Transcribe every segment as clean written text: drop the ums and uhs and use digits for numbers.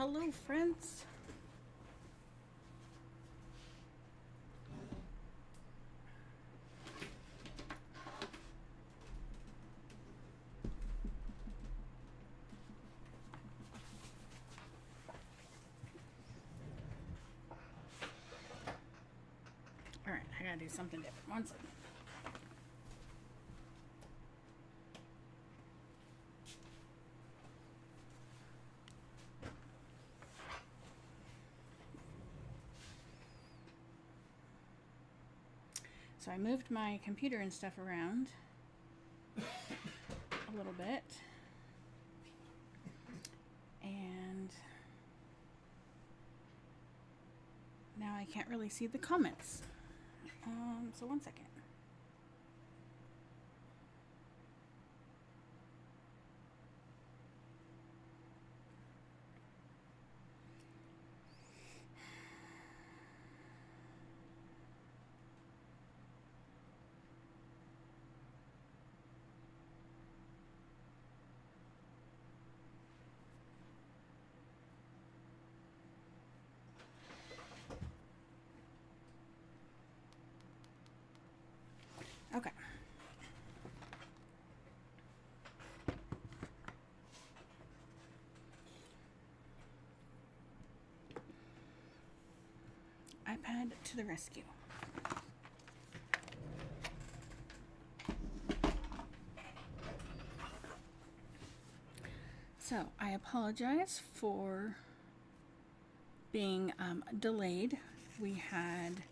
Hello, friends. All right, I gotta do something different. One second. So I moved my computer and stuff around a little bit. And now I can't really see the comments. So one second. Okay. iPad to the rescue. So I apologize for being delayed. We had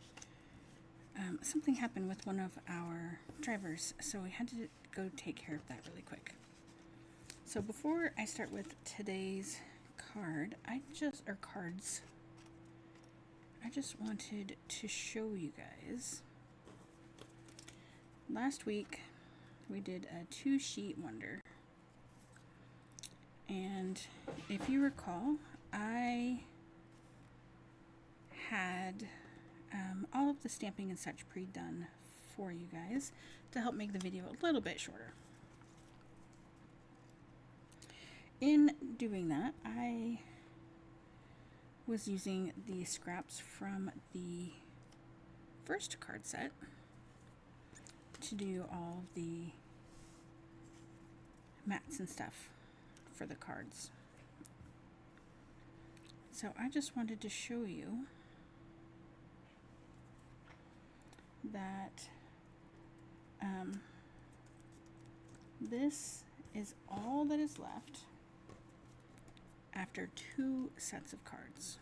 something happen with one of our drivers, so we had to go take care of that really quick. So before I start with today's card, cards, I just wanted to show you guys. Last week we did a 2-sheet wonder, and if you recall, I had all of the stamping and such pre-done for you guys to help make the video a little bit shorter. In doing that, I was using the scraps from the first card set to do all of the mats and stuff for the cards. So I just wanted to show you that this is all that is left after 2 sets of cards.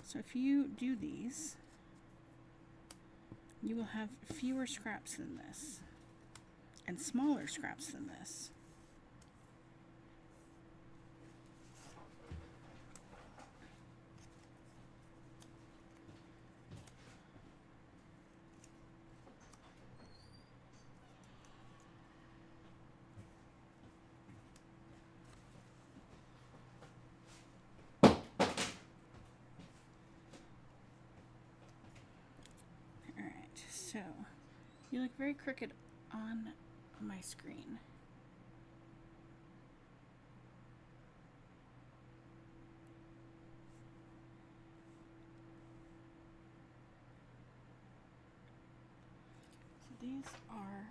So if you do these, you will have fewer scraps than this and smaller scraps than this. So, you look very crooked on my screen. So these are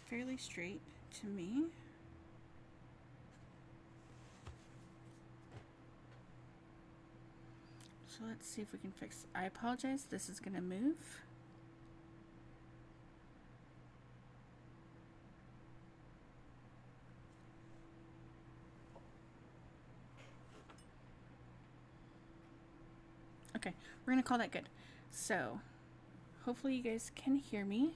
fairly straight to me. So let's see if we can fix. I apologize, this is going to move. Okay, we're going to call that good. So hopefully you guys can hear me.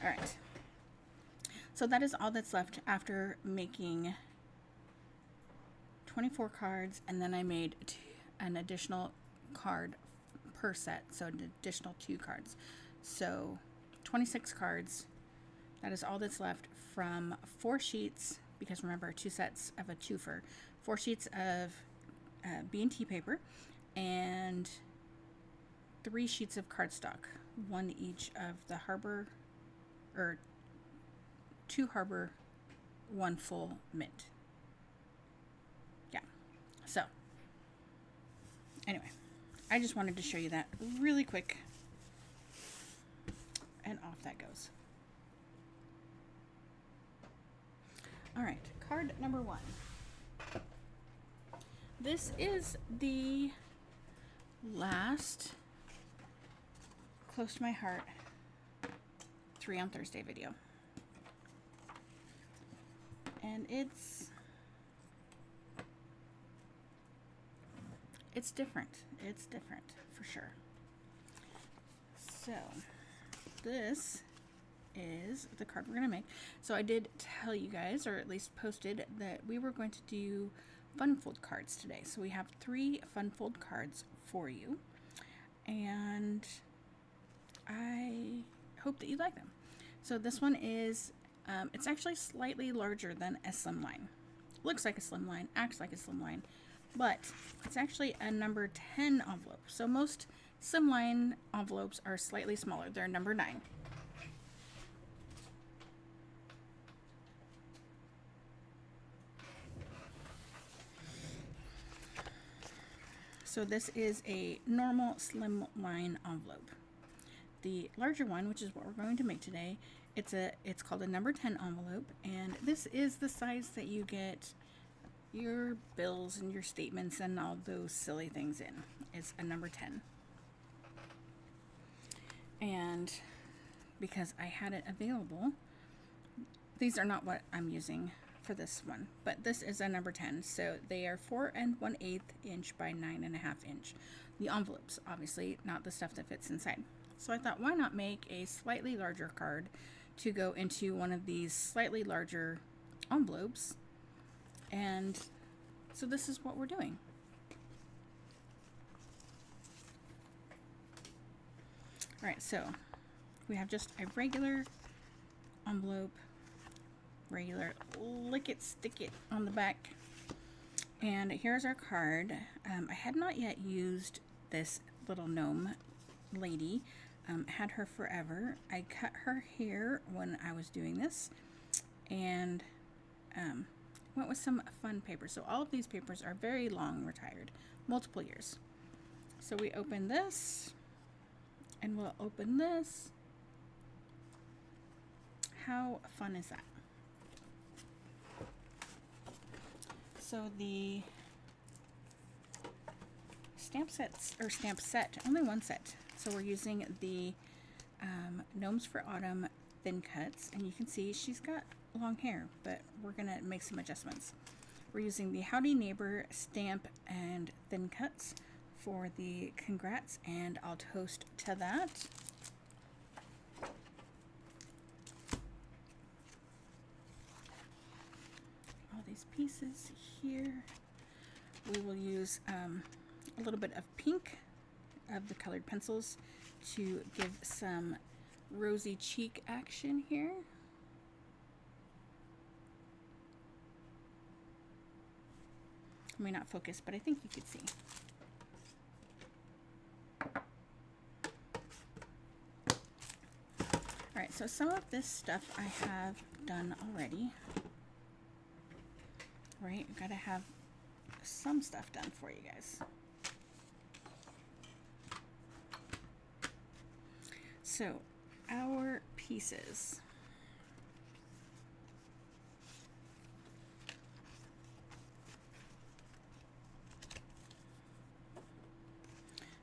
All right. So that is all that's left after making 24 cards, and then I made an additional card per set, so an additional 2 cards. So 26 cards. That is all that's left from 4 sheets because remember, 2 sets of a twofer, 4 sheets of B&T paper, and 3 sheets of cardstock, 1 each of the Harbor, or 2 Harbor, 1 full mint. Yeah. So, anyway, I just wanted to show you that really quick, and off that goes. All right, card number 1. This is the last close to my heart 3 on Thursday video. And it's different. It's different for sure. So this is the card we're going to make. So I did tell you guys, or at least posted, that we were going to do fun fold cards today. So we have 3 fun fold cards for you, and I hope that you like them. So this one is, it's actually slightly larger than a slimline. Looks like a slimline, acts like a slimline, but it's actually a number 10 envelope. So most slimline envelopes are slightly smaller. They're number 9. So this is a normal slimline envelope. The larger one, which is what we're going to make today, it's called a number 10 envelope, and this is the size that you get your bills and your statements and all those silly things in. It's a number 10. And because I had it available, these are not what I'm using for this one, but this is a number 10. So they are 4 1/8 inch by 9.5 inch. The envelopes, obviously, not the stuff that fits inside. So I thought, why not make a slightly larger card to go into one of these slightly larger envelopes? And so this is what we're doing. All right, so we have just a regular envelope, regular lick it, stick it on the back. And here's our card. I had not yet used this little gnome lady. Had her forever. I cut her hair when I was doing this, and went with some fun paper. So all of these papers are very long retired, multiple years. So we open this, and we'll open this. How fun is that? So the stamp set, only one set. So we're using the Gnomes for Autumn thin cuts, and you can see she's got long hair, but we're gonna make some adjustments. We're using the Howdy Neighbor stamp and thin cuts for the congrats, and I'll toast to that. All these pieces here. We will use a little bit of pink of the colored pencils to give some rosy cheek action here. It may not focus, but I think you could see. All right, so some of this stuff I have done already. Right, I've got to have some stuff done for you guys. So, our pieces.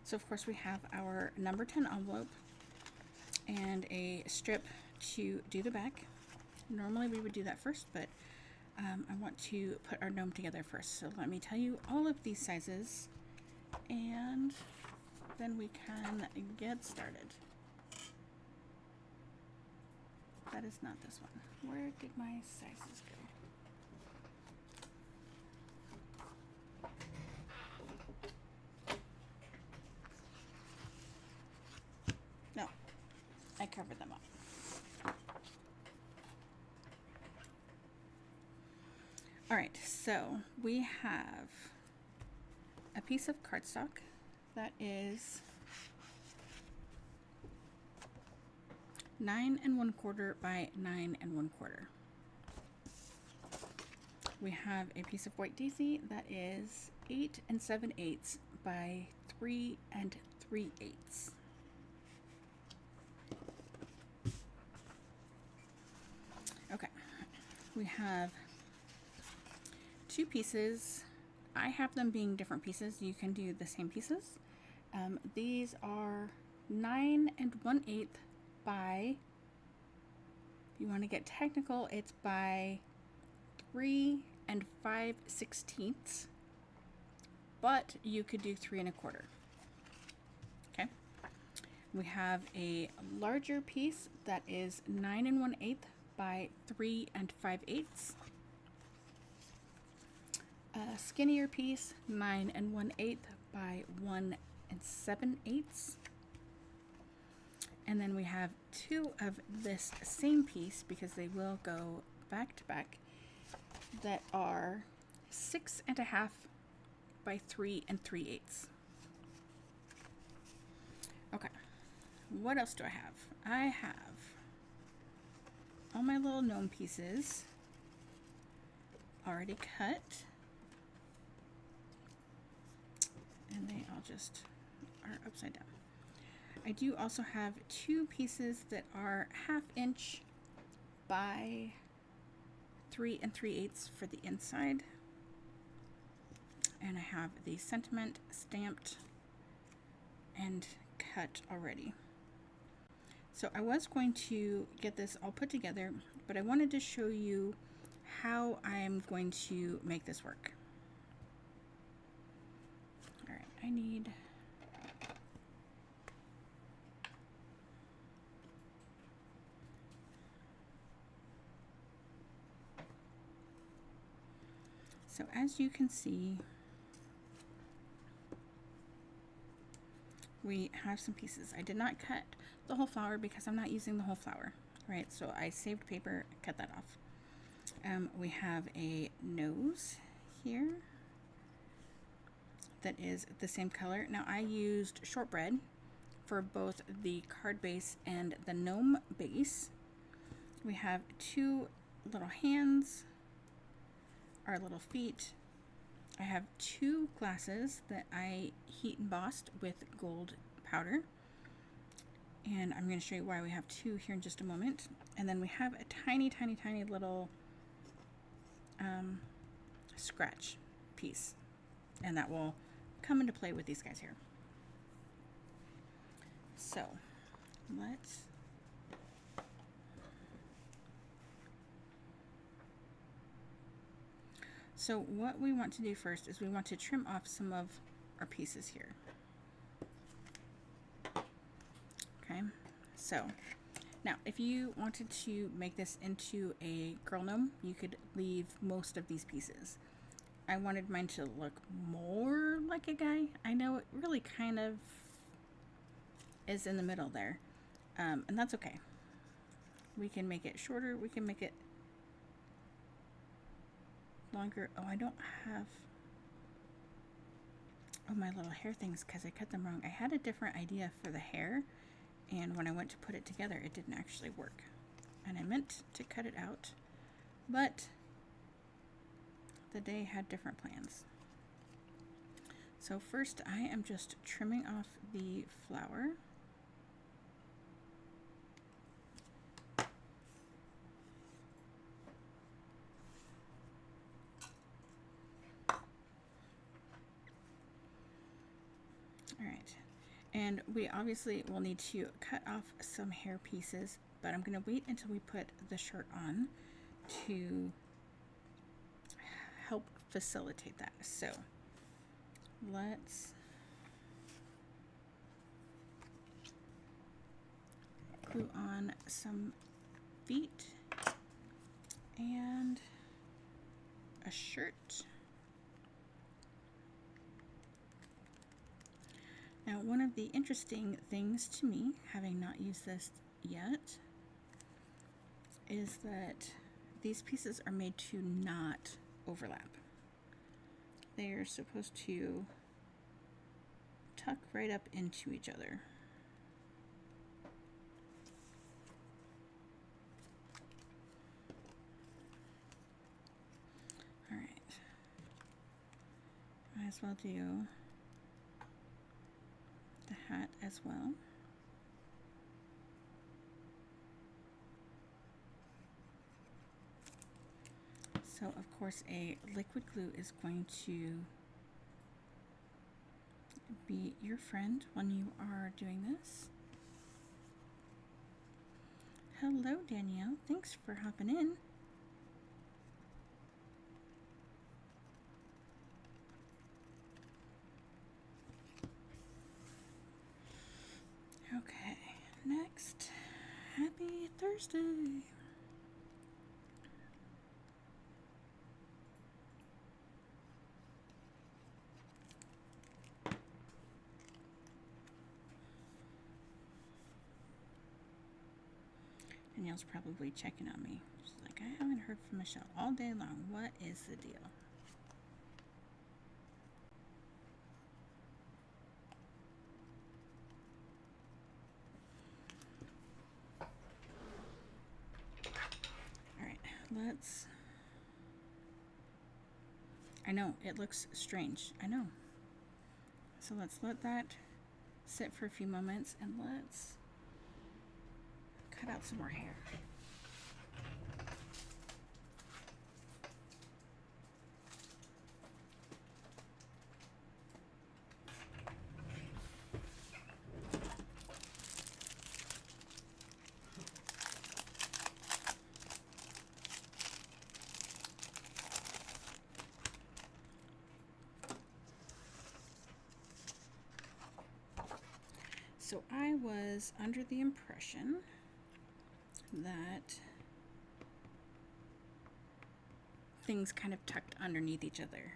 So of course we have our number 10 envelope and a strip to do the back. Normally we would do that first, but I want to put our gnome together first. So let me tell you all of these sizes, and then we can get started. That is not this one. Where did my sizes go? No, I covered them up. All right, so we have a piece of cardstock that is 9 1/4 by 9 1/4. We have a piece of white daisy that is 8 7/8 by 3 3/8. Okay, we have two pieces. I have them being different pieces. You can do the same pieces. These are 9 1/8 by, if you want to get technical, it's by 3 5/16, but you could do 3 1/4. Okay. We have a larger piece that is 9 1/8 by 3 5/8. A skinnier piece, 9 1/8 by 1 7/8. And then we have two of this same piece, because they will go back to back, that are 6 1/2 by 3 3/8. Okay, what else do I have? I have all my little gnome pieces already cut, and they all just are upside down. I do also have two pieces that are 1/2 inch by 3 3/8 for the inside, and I have the sentiment stamped and cut already. So I was going to get this all put together, but I wanted to show you how I'm going to make this work. All right, I need so as you can see, we have some pieces. I did not cut the whole flower because I'm not using the whole flower, right? So I saved paper, cut that off. We have a nose here that is the same color. Now I used shortbread for both the card base and the gnome base. We have two little hands, our little feet. I have two glasses that I heat embossed with gold powder, and I'm going to show you why we have two here in just a moment. And then we have a tiny little scratch piece, and that will come into play with these guys here. So what we want to do first is we want to trim off some of our pieces here. Okay, so now if you wanted to make this into a girl gnome, you could leave most of these pieces. I wanted mine to look more like a guy. I know it really kind of is in the middle there, and that's okay. We can make it shorter, we can make it longer. Oh, I don't have my little hair things because I cut them wrong. I had a different idea for the hair, and when I went to put it together, it didn't actually work, and I meant to cut it out, but the day had different plans. So first I am just trimming off the flower. And we obviously will need to cut off some hair pieces, but I'm going to wait until we put the shirt on to help facilitate that. So let's glue on some feet and a shirt. Now, one of the interesting things to me, having not used this yet, is that these pieces are made to not overlap. They're supposed to tuck right up into each other. All right. Might as well do the hat as well. So of course a liquid glue is going to be your friend when you are doing this. Hello Danielle, thanks for hopping in. Okay, next, happy Thursday. Danielle's probably checking on me. She's like, I haven't heard from Michelle all day long. What is the deal? All right, let's... I know, it looks strange. I know. So let's let that sit for a few moments and let's cut out some more hair. So I was under the impression that things kind of tucked underneath each other.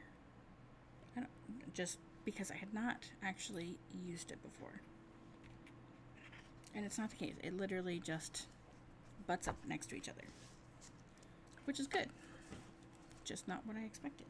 Just because I had not actually used it before. And it's not the case. It literally just butts up next to each other. Which is good. Just not what I expected.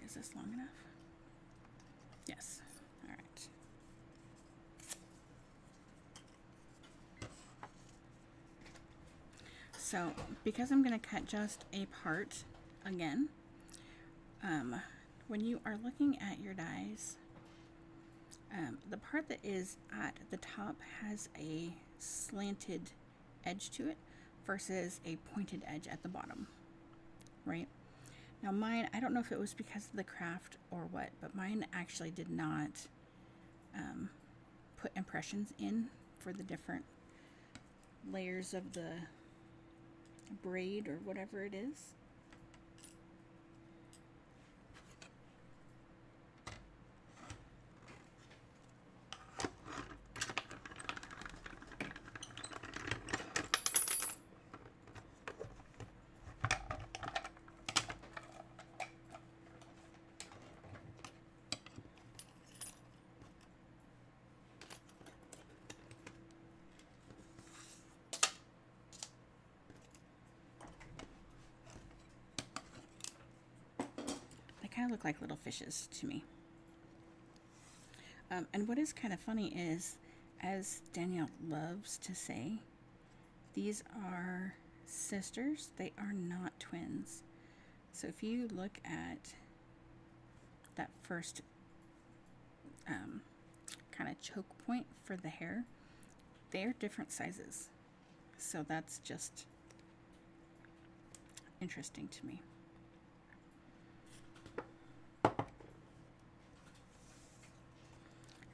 Is this long enough? Yes. All right. So, because I'm going to cut just a part again, when you are looking at your dies, the part that is at the top has a slanted edge to it versus a pointed edge at the bottom, right? Now mine, I don't know if it was because of the craft or what, but mine actually did not put impressions in for the different layers of the braid or whatever it is. Kind of look like little fishes to me. And what is kind of funny is, as Danielle loves to say, these are sisters. They are not twins. So if you look at that first kind of choke point for the hair, they're different sizes. So that's just interesting to me.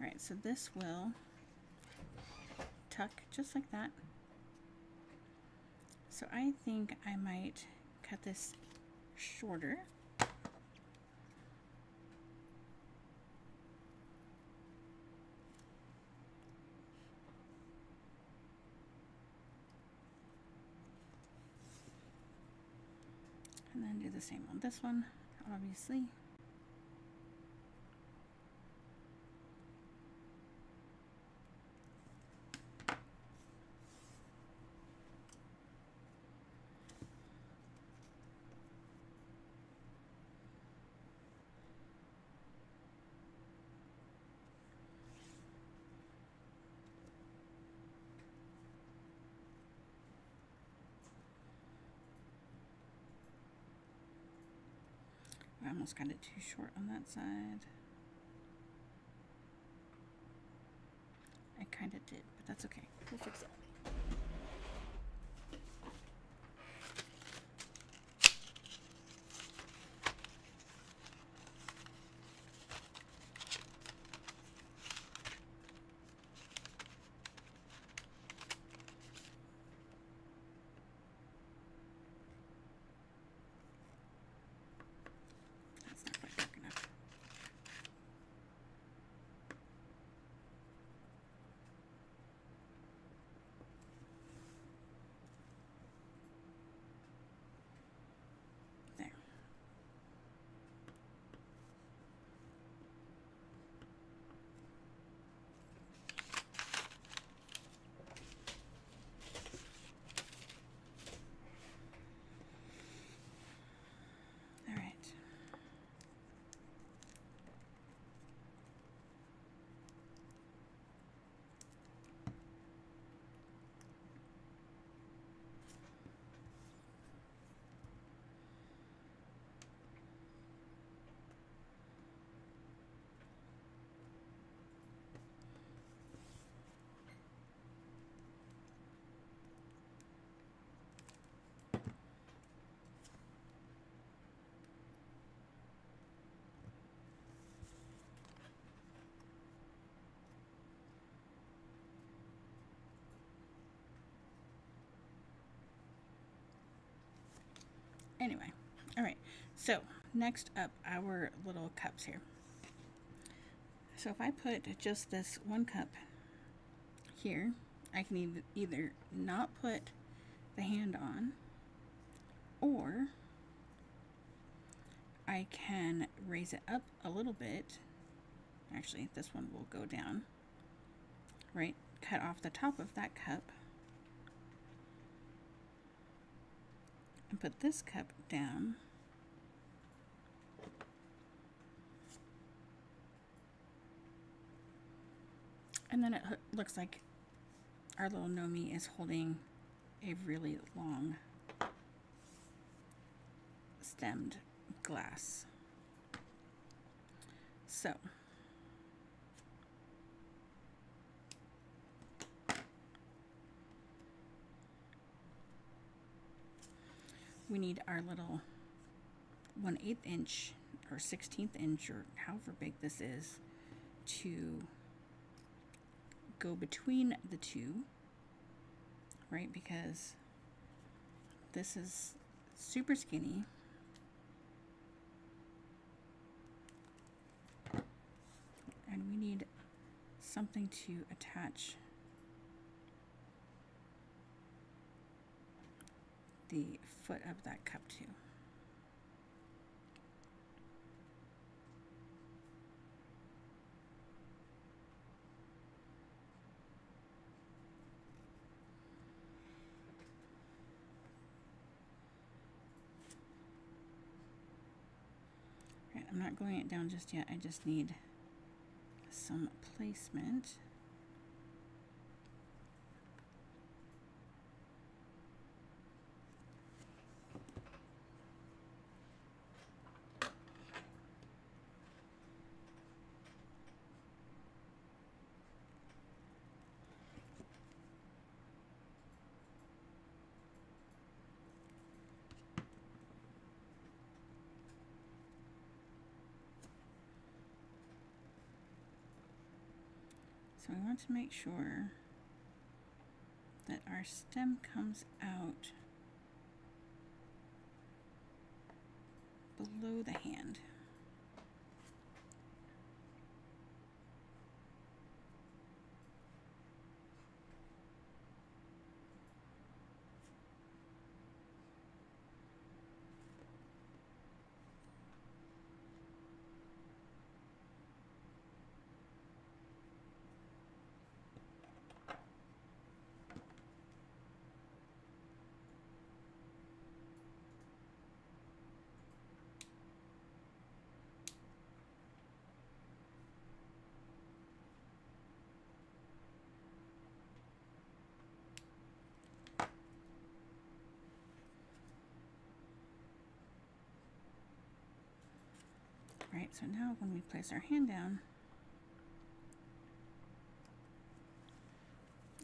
Alright, so this will tuck just like that. So I think I might cut this shorter. And then do the same on this one, obviously. I almost got it too short on that side. I kind of did, but that's okay. We'll fix it. That's not quite dark enough. There. All right. Anyway, all right. So next up, our little cups here. So if I put just this one cup here, I can either not put the hand on, or I can raise it up a little bit. Actually, this one will go down, right? Cut off the top of that cup and put this cup down. And then it looks like our little Nomi is holding a really long stemmed glass. So we need our little 1/8 inch or 16th inch or however big this is to go between the two, right? Because this is super skinny. And we need something to attach the foot of that cup to. Right, I'm not gluing it down just yet. I just need some placement. So we want to make sure that our stem comes out below the hand. Right, so now when we place our hand down,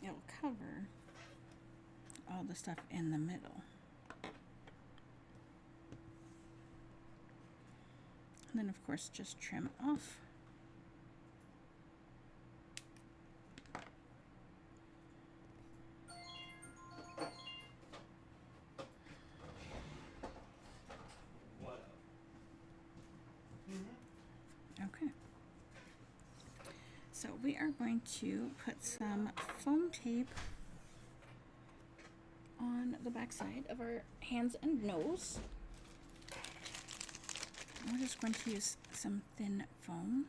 it will cover all the stuff in the middle. And then of course just trim off. Okay. So we are going to put some foam tape on the back side of our hands and nose. We're just going to use some thin foam.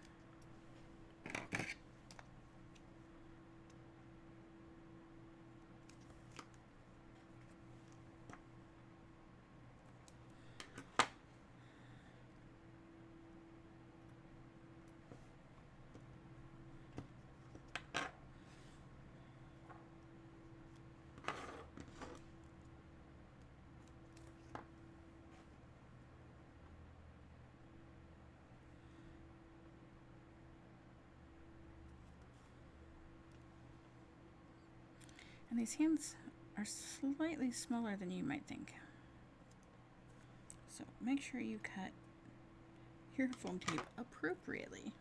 And these hands are slightly smaller than you might think. So make sure you cut your foam tape appropriately.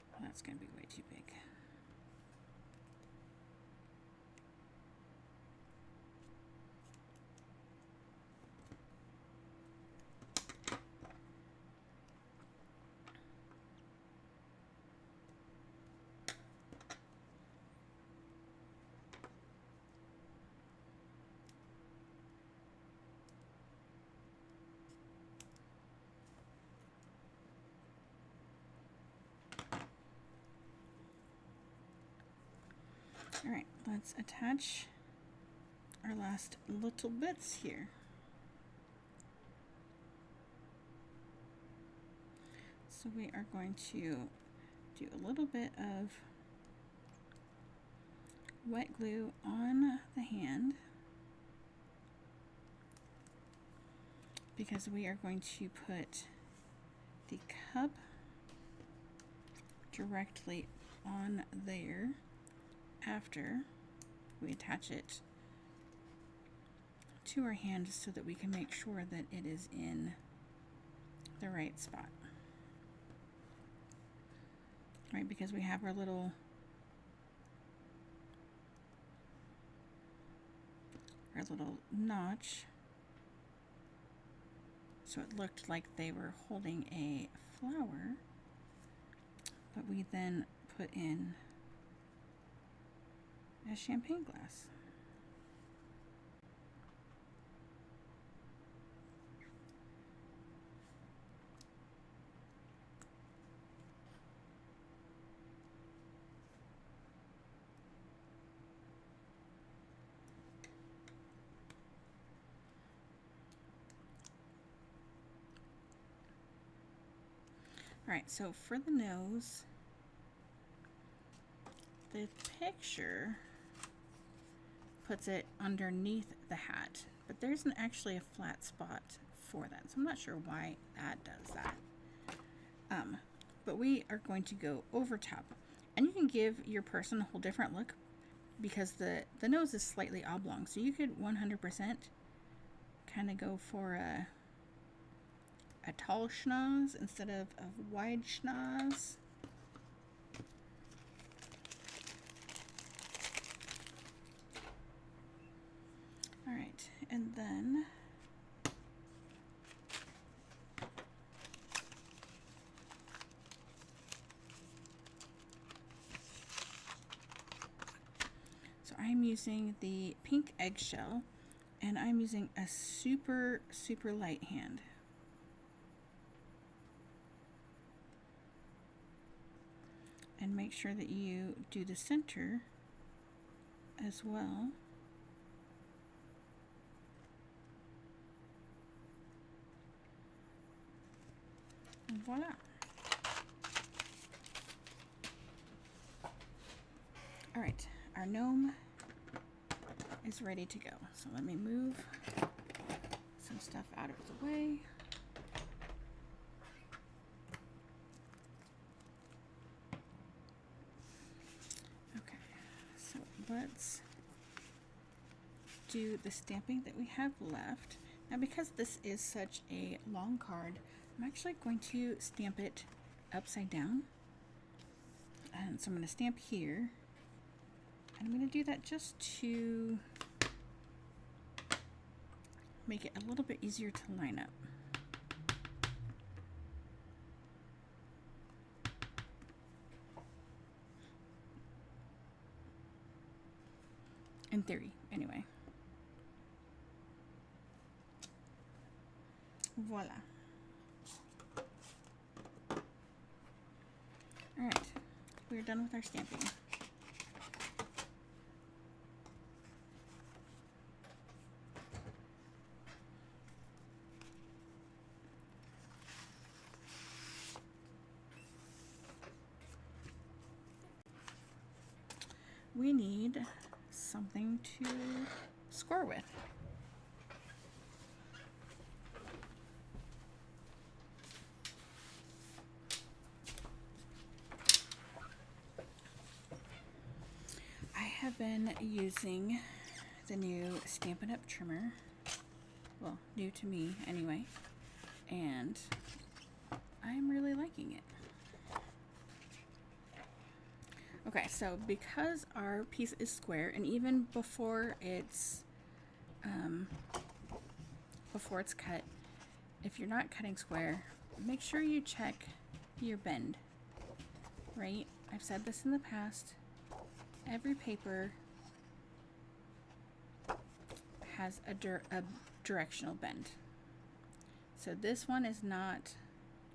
Well, that's going to be way too big. All right, let's attach our last little bits here. So we are going to do a little bit of wet glue on the hand because we are going to put the cup directly on there after we attach it to our hand so that we can make sure that it is in the right spot. Right, because we have our little notch, so it looked like they were holding a flower, but we then put in a champagne glass. All right, so for the nose, the picture puts it underneath the hat, but there isn't actually a flat spot for that, so I'm not sure why that does that. But we are going to go over top, and you can give your person a whole different look because the nose is slightly oblong, so you could 100% kind of go for a tall schnoz instead of a wide schnoz. All right, and then so I'm using the pink eggshell, and I'm using a super light hand. And make sure that you do the center as well. And voila. All right, our gnome is ready to go. So let me move some stuff out of the way. Okay, so let's do the stamping that we have left. Now, because this is such a long card, I'm actually going to stamp it upside down. And so I'm going to stamp here. And I'm going to do that just to make it a little bit easier to line up. In theory, anyway. Voila. All right, we're done with our stamping. We need something to score with. I have been using the new Stampin' Up! Trimmer. Well, new to me anyway. And I'm really liking it. Okay, so because our piece is square, and even before it's cut, if you're not cutting square, make sure you check your bend, right? I've said this in the past. Every paper has a directional bend. So this one is not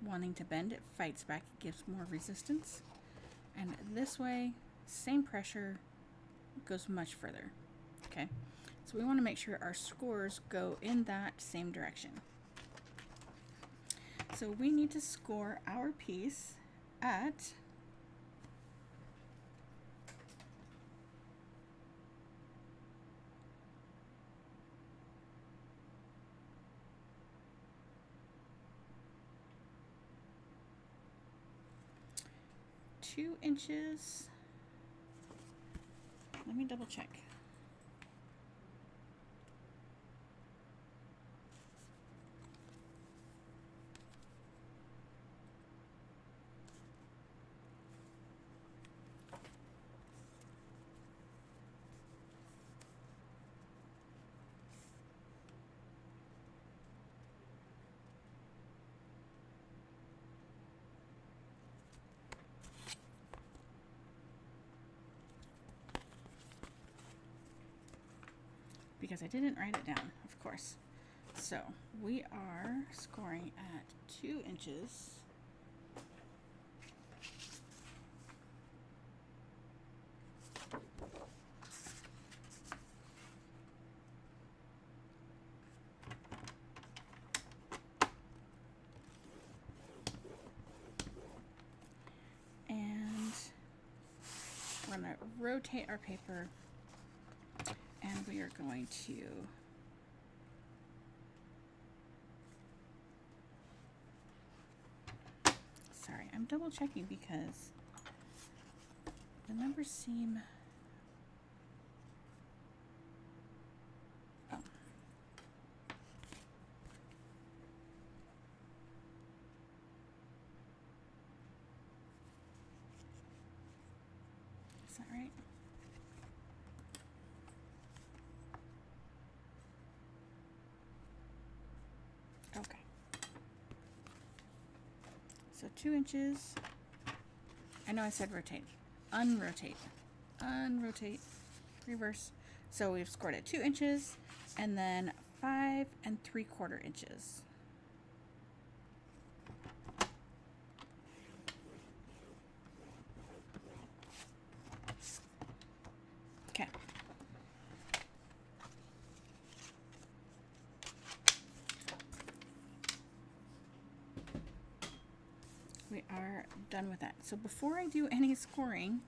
wanting to bend, it fights back, it gives more resistance. And this way, same pressure, goes much further. Okay, so we want to make sure our scores go in that same direction. So we need to score our piece at 2 inches. Let me double check. Because I didn't write it down, of course. So we are scoring at 2 inches. And we're going to rotate our paper. And we are going to sorry, I'm double checking because the numbers seem is that right? Okay. So 2 inches. I know I said rotate. Unrotate. Unrotate. Reverse. So we've scored at 2 inches and then 5 3/4 inches. Okay. We are done with that. So before I do any scoring,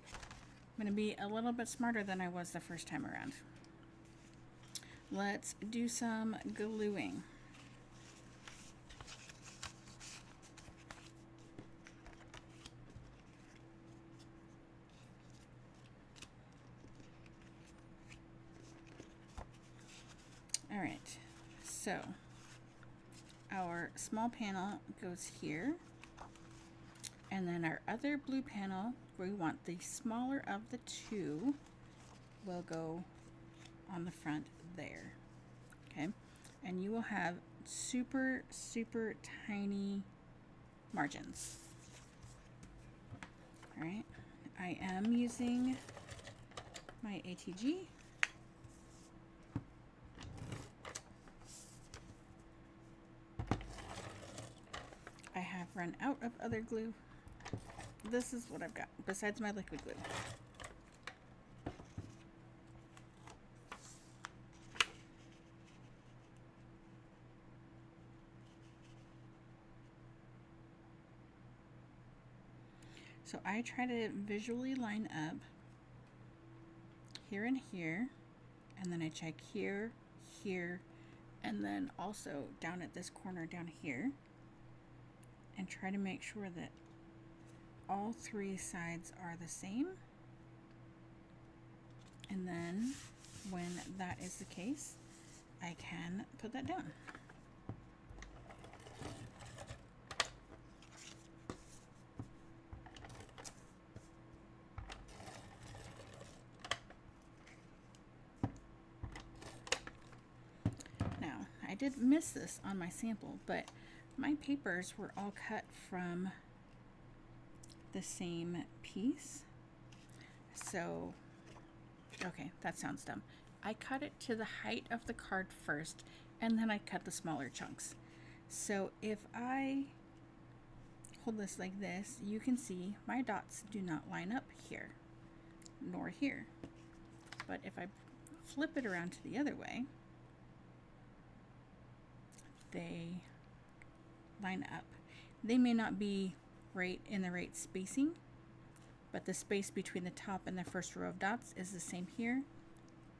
I'm going to be a little bit smarter than I was the first time around. Let's do some gluing. All right, so our small panel goes here, and then our other blue panel, where we want the smaller of the two, will go on the front there. Okay, and you will have super, super tiny margins. All right, I am using my ATG. I have run out of other glue. This is what I've got besides my liquid glue. So I try to visually line up here and here, and then I check here, here, and then also down at this corner down here, and try to make sure that all three sides are the same. And then when that is the case, I can put that down. Now, I did miss this on my sample, but my papers were all cut from the same piece. So, okay, that sounds dumb. I cut it to the height of the card first, and then I cut the smaller chunks. So if I hold this like this, you can see my dots do not line up here, nor here. But if I flip it around to the other way, they line up. They may not be right in the right spacing, but the space between the top and the first row of dots is the same here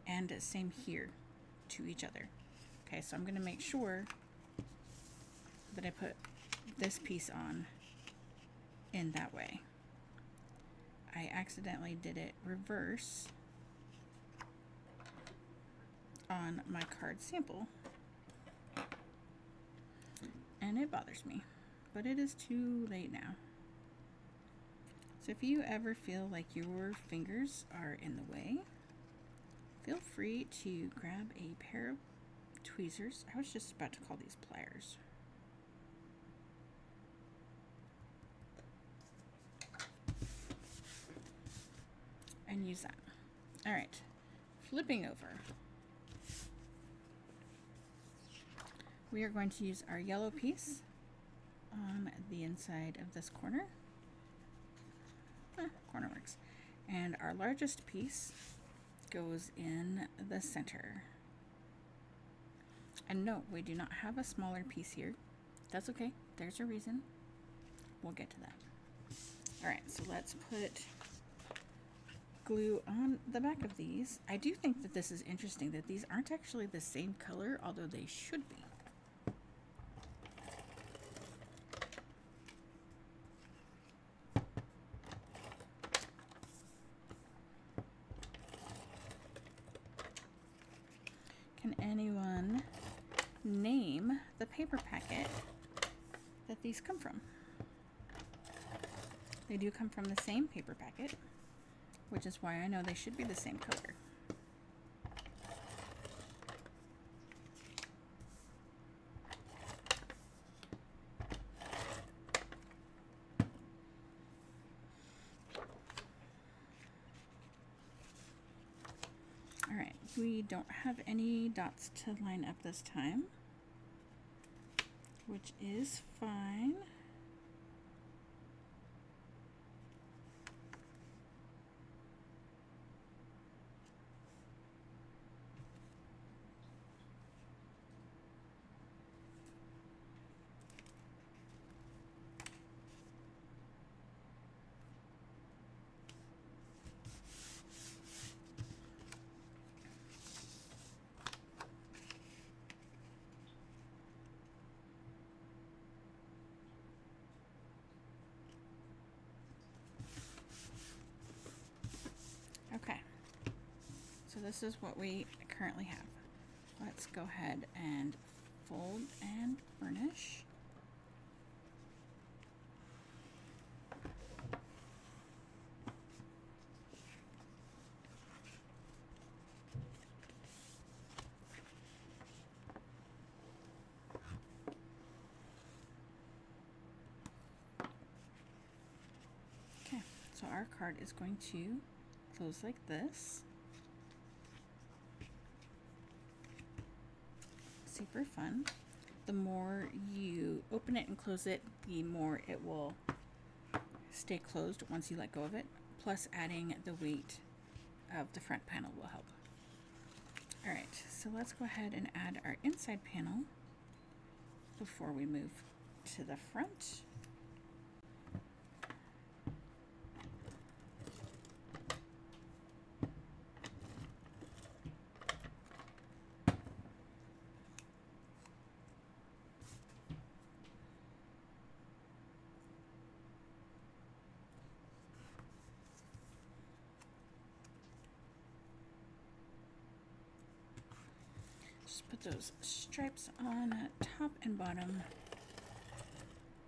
and the same here to each other. Okay, so I'm going to make sure that I put this piece on in that way. I accidentally did it reverse on my card sample, and it bothers me, but it is too late now. So if you ever feel like your fingers are in the way, feel free to grab a pair of tweezers. I was just about to call these pliers. And use that. All right, flipping over. We are going to use our yellow piece on the inside of this corner. Corner works. And our largest piece goes in the center. And no, we do not have a smaller piece here. That's okay. There's a reason. We'll get to that. All right, so let's put glue on the back of these. I do think that this is interesting that these aren't actually the same color, although they should be. Can anyone name the paper packet that these come from? They do come from the same paper packet, which is why I know they should be the same color. All right, we don't have any dots to line up this time, which is fine. this is what we currently have. Let's go ahead and fold and burnish. Okay, so our card is going to close like this. Super fun. The more you open it and close it, the more it will stay closed once you let go of it. Plus adding the weight of the front panel will help. Alright, so let's go ahead and add our inside panel before we move to the front. Just put those stripes on top and bottom.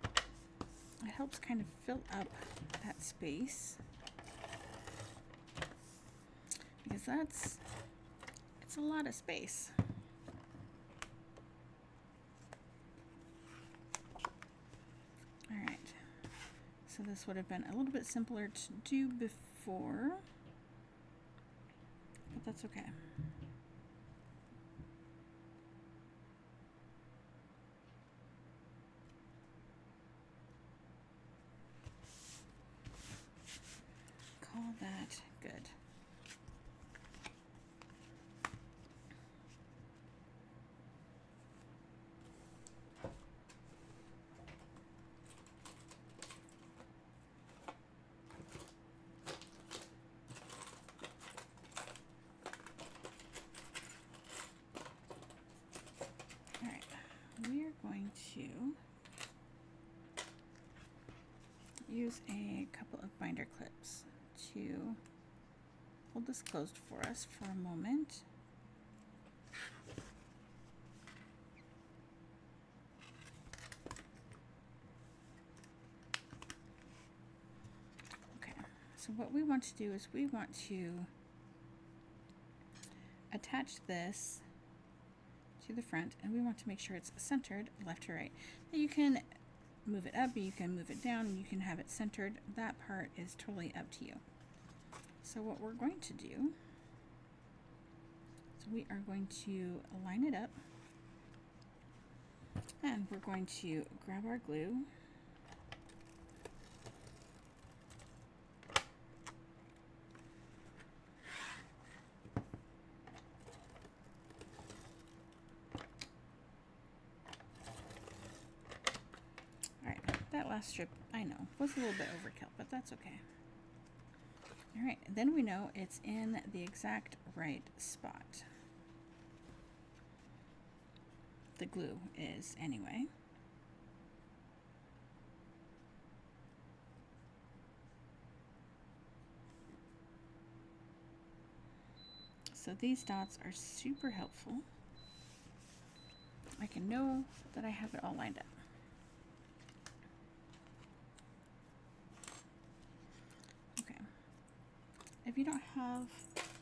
It helps kind of fill up that space, because it's a lot of space. All right, so this would have been a little bit simpler to do before, but that's okay. Call that good. All right, we are going to use a couple of binder clips to hold this closed for us for a moment. Okay, so what we want to do is we want to attach this to the front, and we want to make sure it's centered left to right. Now you can move it up, you can move it down, and you can have it centered. That part is totally up to you. So what we're going to do, so we are going to line it up, and we're going to grab our glue, alright, that last strip, I know, was a little bit overkill, but that's okay. Alright, then we know it's in the exact right spot. The glue is anyway. So these dots are super helpful. I can know that I have it all lined up. Okay. If you don't have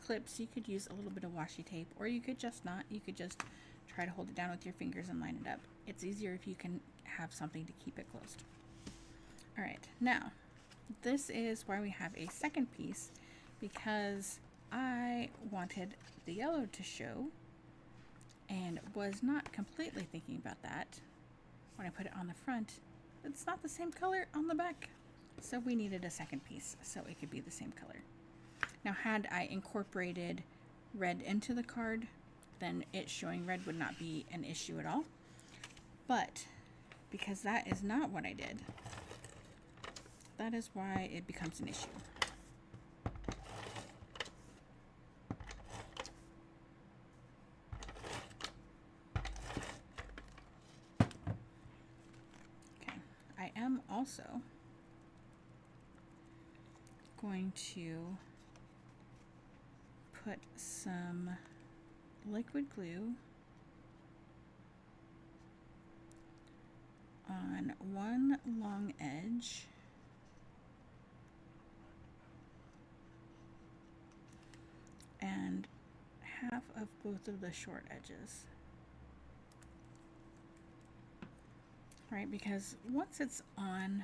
clips, you could use a little bit of washi tape, or you could just not. You could just try to hold it down with your fingers and line it up. It's easier if you can have something to keep it closed. All right, now this is why we have a second piece, because I wanted the yellow to show and was not completely thinking about that when I put it on the front. It's not the same color on the back, so we needed a second piece so it could be the same color. Now, had I incorporated red into the card, then it showing red would not be an issue at all. But because that is not what I did, that is why it becomes an issue. Okay, I am also going to put some liquid glue on one long edge and half of both of the short edges. Right, because once it's on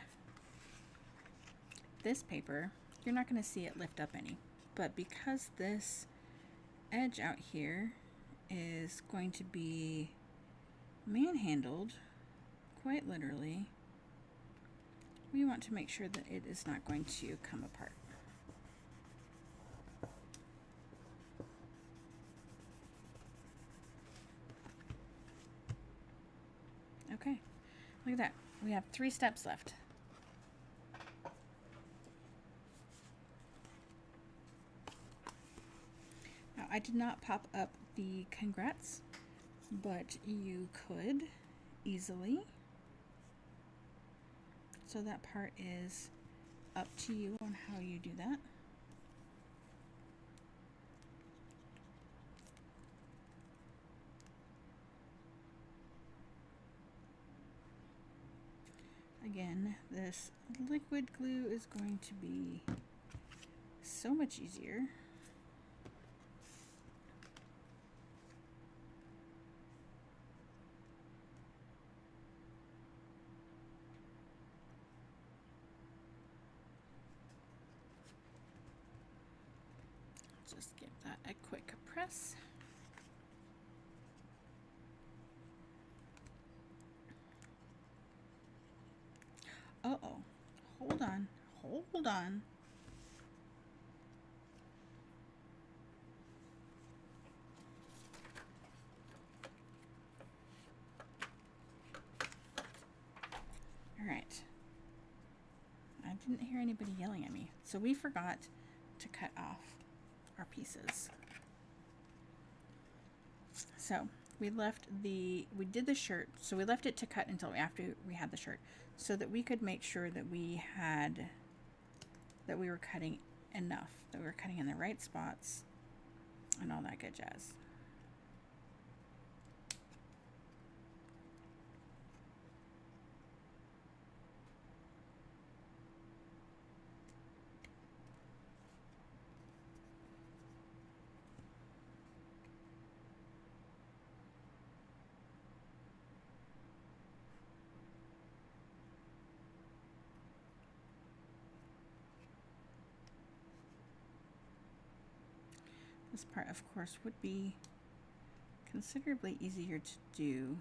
this paper, you're not going to see it lift up any. But because this edge out here is going to be manhandled, quite literally, we want to make sure that it is not going to come apart. Okay, look at that. We have 3 steps left. Now, I did not pop up the congrats, but you could easily. So that part is up to you on how you do that. Again, this liquid glue is going to be so much easier. Just give that a quick press. Uh-oh, hold on, hold on. All right, I didn't hear anybody yelling at me, so we forgot to cut off our pieces. So we did the shirt, so we left it to cut until after we had the shirt, so that we could make sure that we were cutting enough, that we were cutting in the right spots and all that good jazz. This part, of course, would be considerably easier to do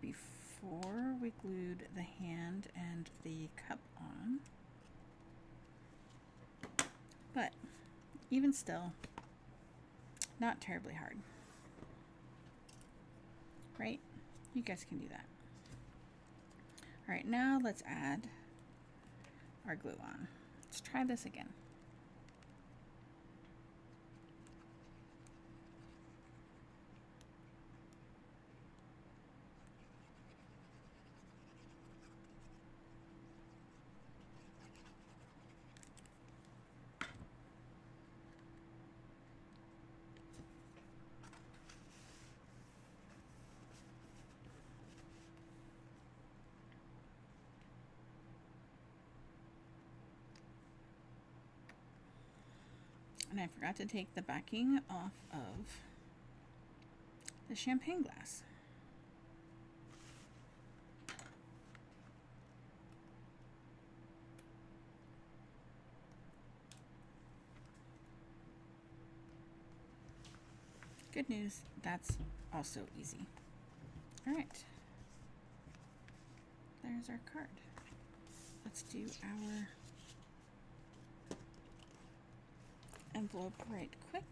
before we glued the hand and the cup on. But even still, not terribly hard. Right? You guys can do that. All right, now let's add our glue on. Let's try this again. And I forgot to take the backing off of the champagne glass. Good news, that's also easy. All right, there's our card. Let's do our envelope right quick.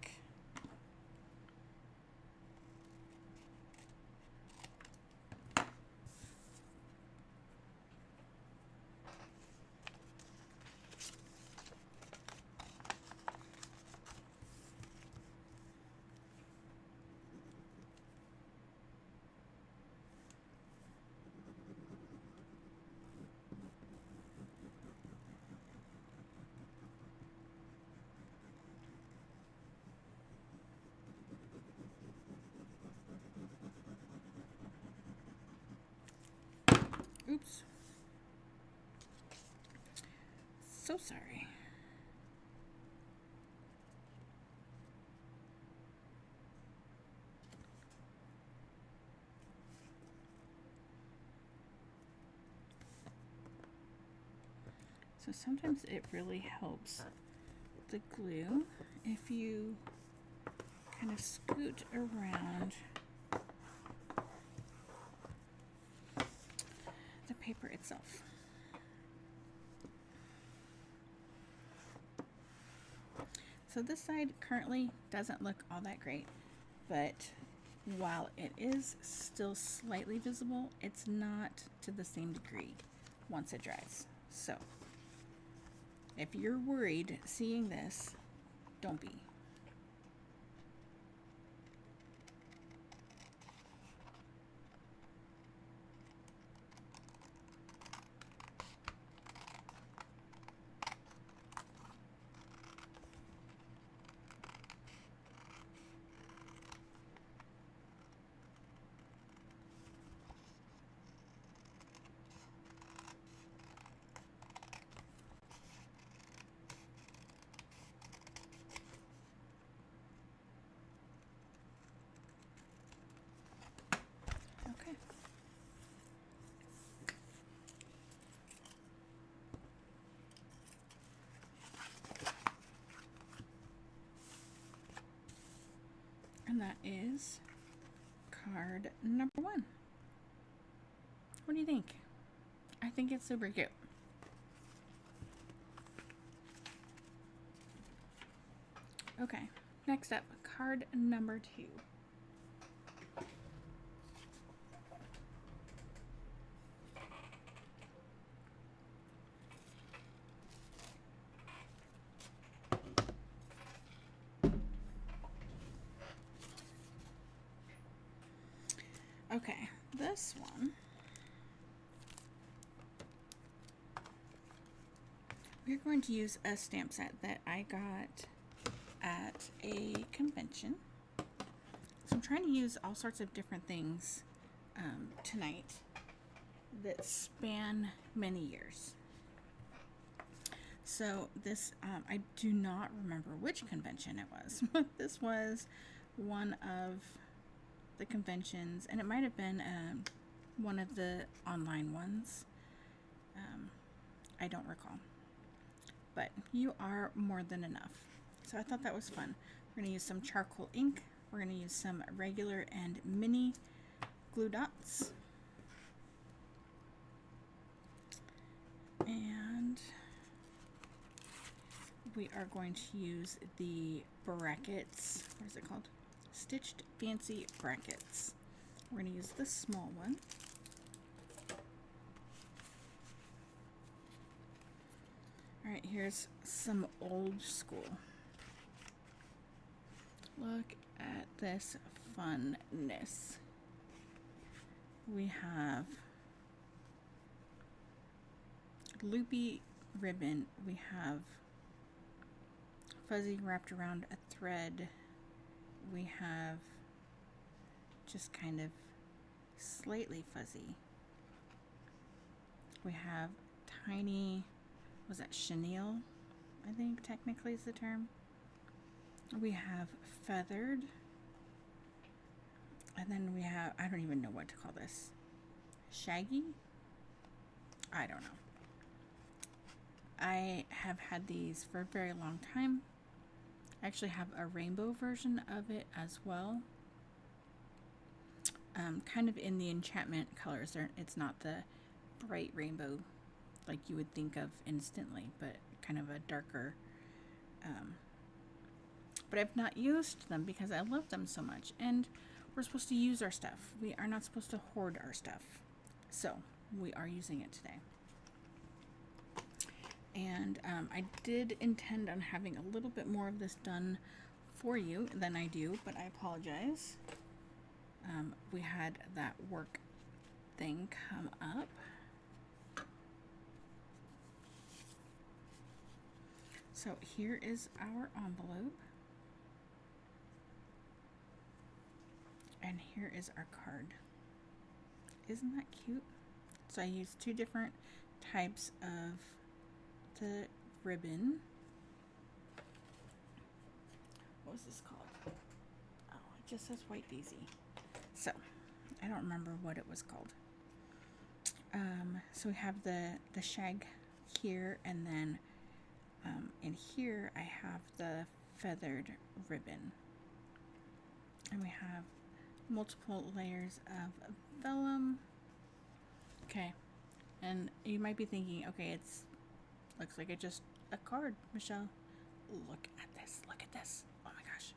Oops. So sorry. So sometimes it really helps the glue if you kind of scoot around the paper itself. So this side currently doesn't look all that great, but while it is still slightly visible, it's not to the same degree once it dries. So if you're worried seeing this, don't be. Okay. And that is card number 1. What do you think? I think it's super cute. Okay, next up, card number 2. Okay, this one, we're going to use a stamp set that I got at a convention. So I'm trying to use all sorts of different things tonight that span many years. So this, I do not remember which convention it was, but this was one of the conventions, and it might have been one of the online ones. I don't recall, but you are more than enough. So I thought that was fun. We're going to use some charcoal ink. We're going to use some regular and mini glue dots. And we are going to use the brackets. What is it called? Stitched Fancy Brackets. We're going to use the small one. Alright, here's some old school. Look at this funness. We have loopy ribbon. We have fuzzy wrapped around a thread. We have just kind of slightly fuzzy. We have tiny, was that chenille? I think technically is the term. We have feathered. And then we have, I don't even know what to call this. Shaggy? I don't know. I have had these for a very long time. I actually have a rainbow version of it as well. Kind of in the enchantment colors. It's not the bright rainbow like you would think of instantly, but kind of a darker. But I've not used them because I love them so much. And we're supposed to use our stuff. We are not supposed to hoard our stuff. So we are using it today. And I did intend on having a little bit more of this done for you than I do, but I apologize. We had that work thing come up. So here is our envelope. And here is our card. Isn't that cute? So I used two different types of the ribbon. What was this called? Oh, it just says White Daisy. So I don't remember what it was called. So we have the shag here, and then in here I have the feathered ribbon. And we have multiple layers of vellum. Okay. And you might be thinking, okay, looks like it's just a card, Michelle. Look at this. Look at this. Oh my gosh.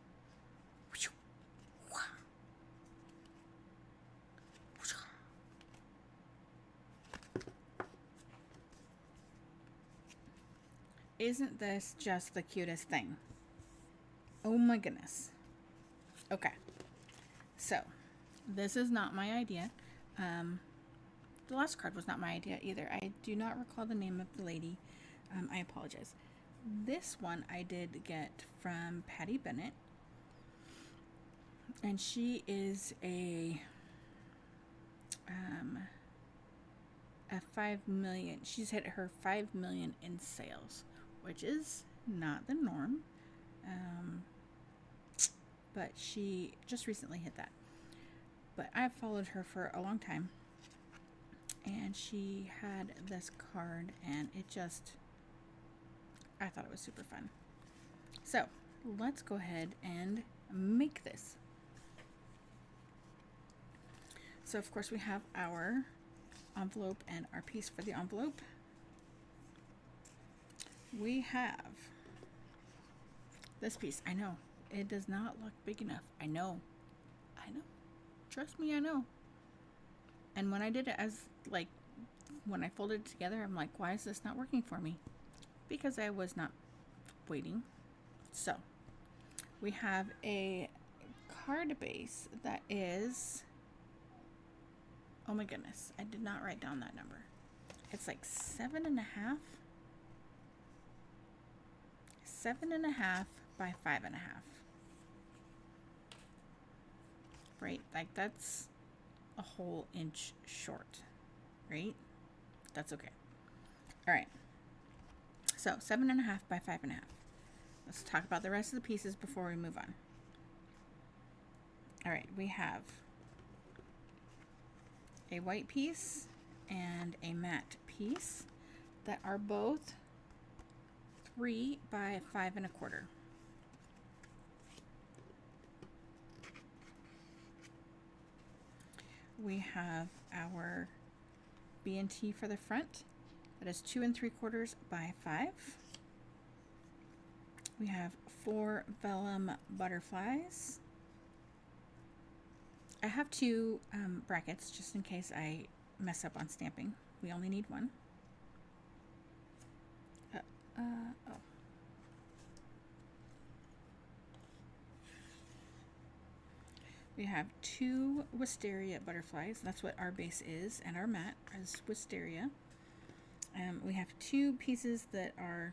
Isn't this just the cutest thing? Oh my goodness. Okay. So, this is not my idea. The last card was not my idea either. I do not recall the name of the lady. I apologize. This one I did get from Patty Bennett. And she is a 5 million. She's hit her 5 million in sales, which is not the norm. But she just recently hit that. But I've followed her for a long time. And she had this card, and I thought it was super fun. So let's go ahead and make this. So of course we have our envelope and our piece for the envelope. We have this piece. I know it does not look big enough. I know. Trust me, I know. And when I did it when I folded it together, I'm like, why is this not working for me? Because I was not waiting. So we have a card base that is, oh my goodness, I did not write down that number. It's like 7.5 by 5.5. Right? Like that's a whole inch short, right? That's okay. All right. So 7.5 by 5.5. Let's talk about the rest of the pieces before we move on. All right. We have a white piece and a matte piece that are both 3 by 5.25. We have our B&T for the front. That is 2 3/4 by 5. We have 4 vellum butterflies. I have 2 brackets just in case I mess up on stamping. We only need 1. We have 2 wisteria butterflies. That's what our base is, and our mat is wisteria. We have 2 pieces that are,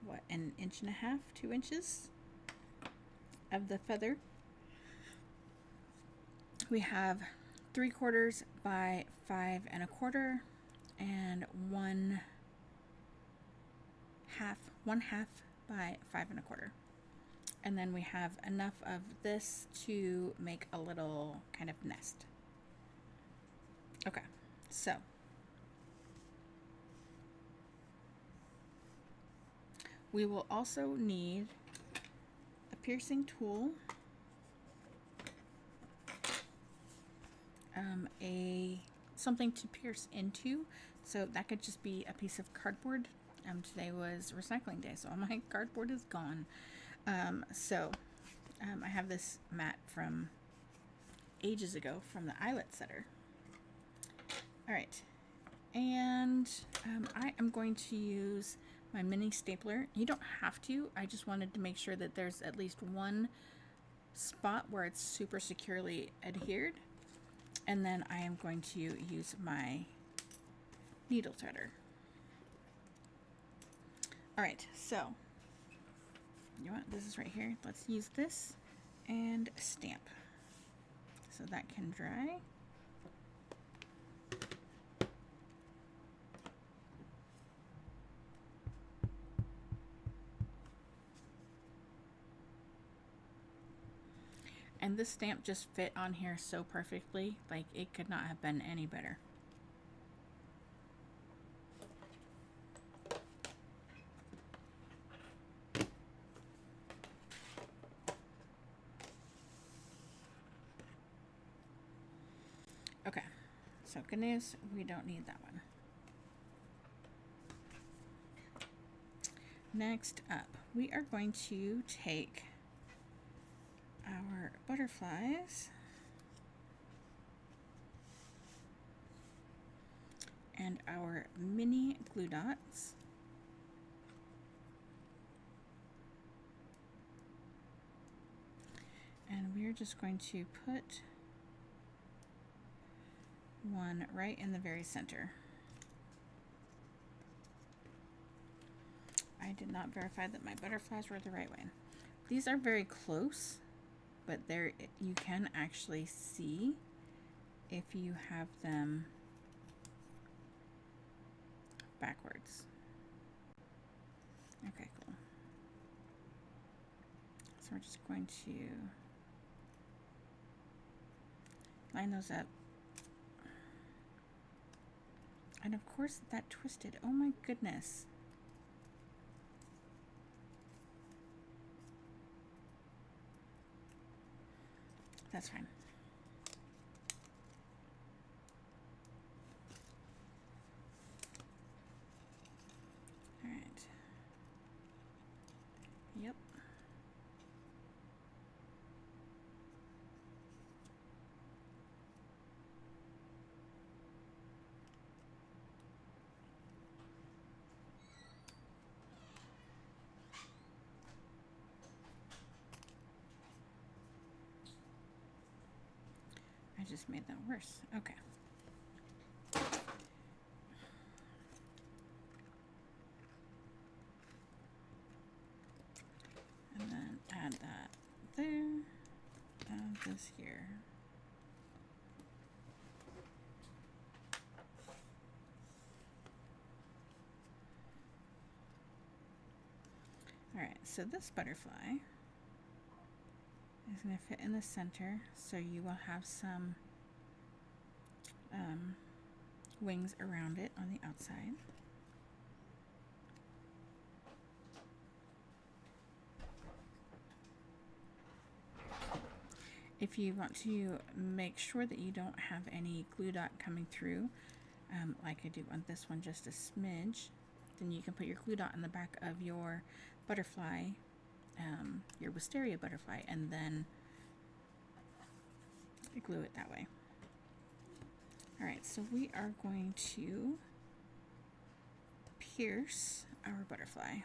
1.5 inches, 2 inches of the feather. We have 3/4 by 5.25 and 1/2 by 5.25. And then we have enough of this to make a little kind of nest. Okay, so we will also need a piercing tool, something to pierce into. So that could just be a piece of cardboard. Today was recycling day, so all my cardboard is gone. I have this mat from ages ago from the eyelet setter. All right, and I am going to use my mini stapler. You don't have to. I just wanted to make sure that there's at least one spot where it's super securely adhered. And then I am going to use my needle threader. All right, so you want this is right here. Let's use this and stamp so that can dry. This stamp just fit on here so perfectly, like it could not have been any better. Okay, so good news, we don't need that one. Next up, we are going to take our butterflies and our mini glue dots, and we're just going to put one right in the very center. I did not verify that my butterflies were the right way. These are very close, but there you can actually see if you have them backwards. Okay, cool. So we're just going to line those up. And of course that twisted. Oh my goodness. That's fine. All right. Yep. I just made that worse. Okay. And then add that there, add this here. All right, so this butterfly is going to fit in the center, so you will have some wings around it on the outside. If you want to make sure that you don't have any glue dot coming through, like I do on this one, just a smidge, then you can put your glue dot in the back of your butterfly, your wisteria butterfly, and then glue it that way. All right, so we are going to pierce our butterfly.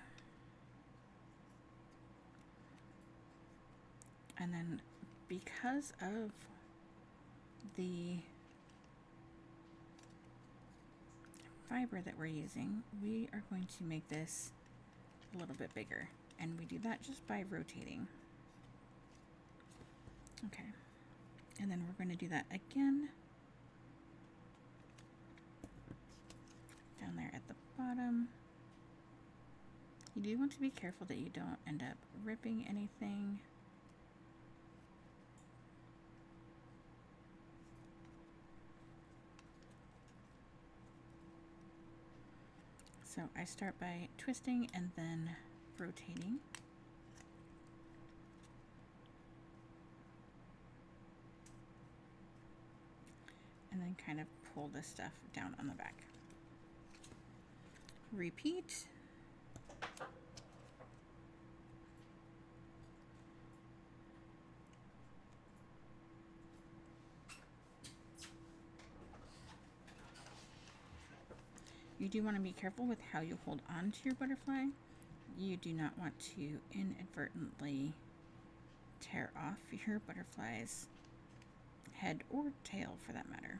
And then because of the fiber that we're using, we are going to make this a little bit bigger. And we do that just by rotating. Okay. And then we're going to do that again down there at the bottom. You do want to be careful that you don't end up ripping anything. So I start by twisting and then rotating. And then kind of pull this stuff down on the back. Repeat. You do want to be careful with how you hold on to your butterfly. You do not want to inadvertently tear off your butterfly's head or tail for that matter.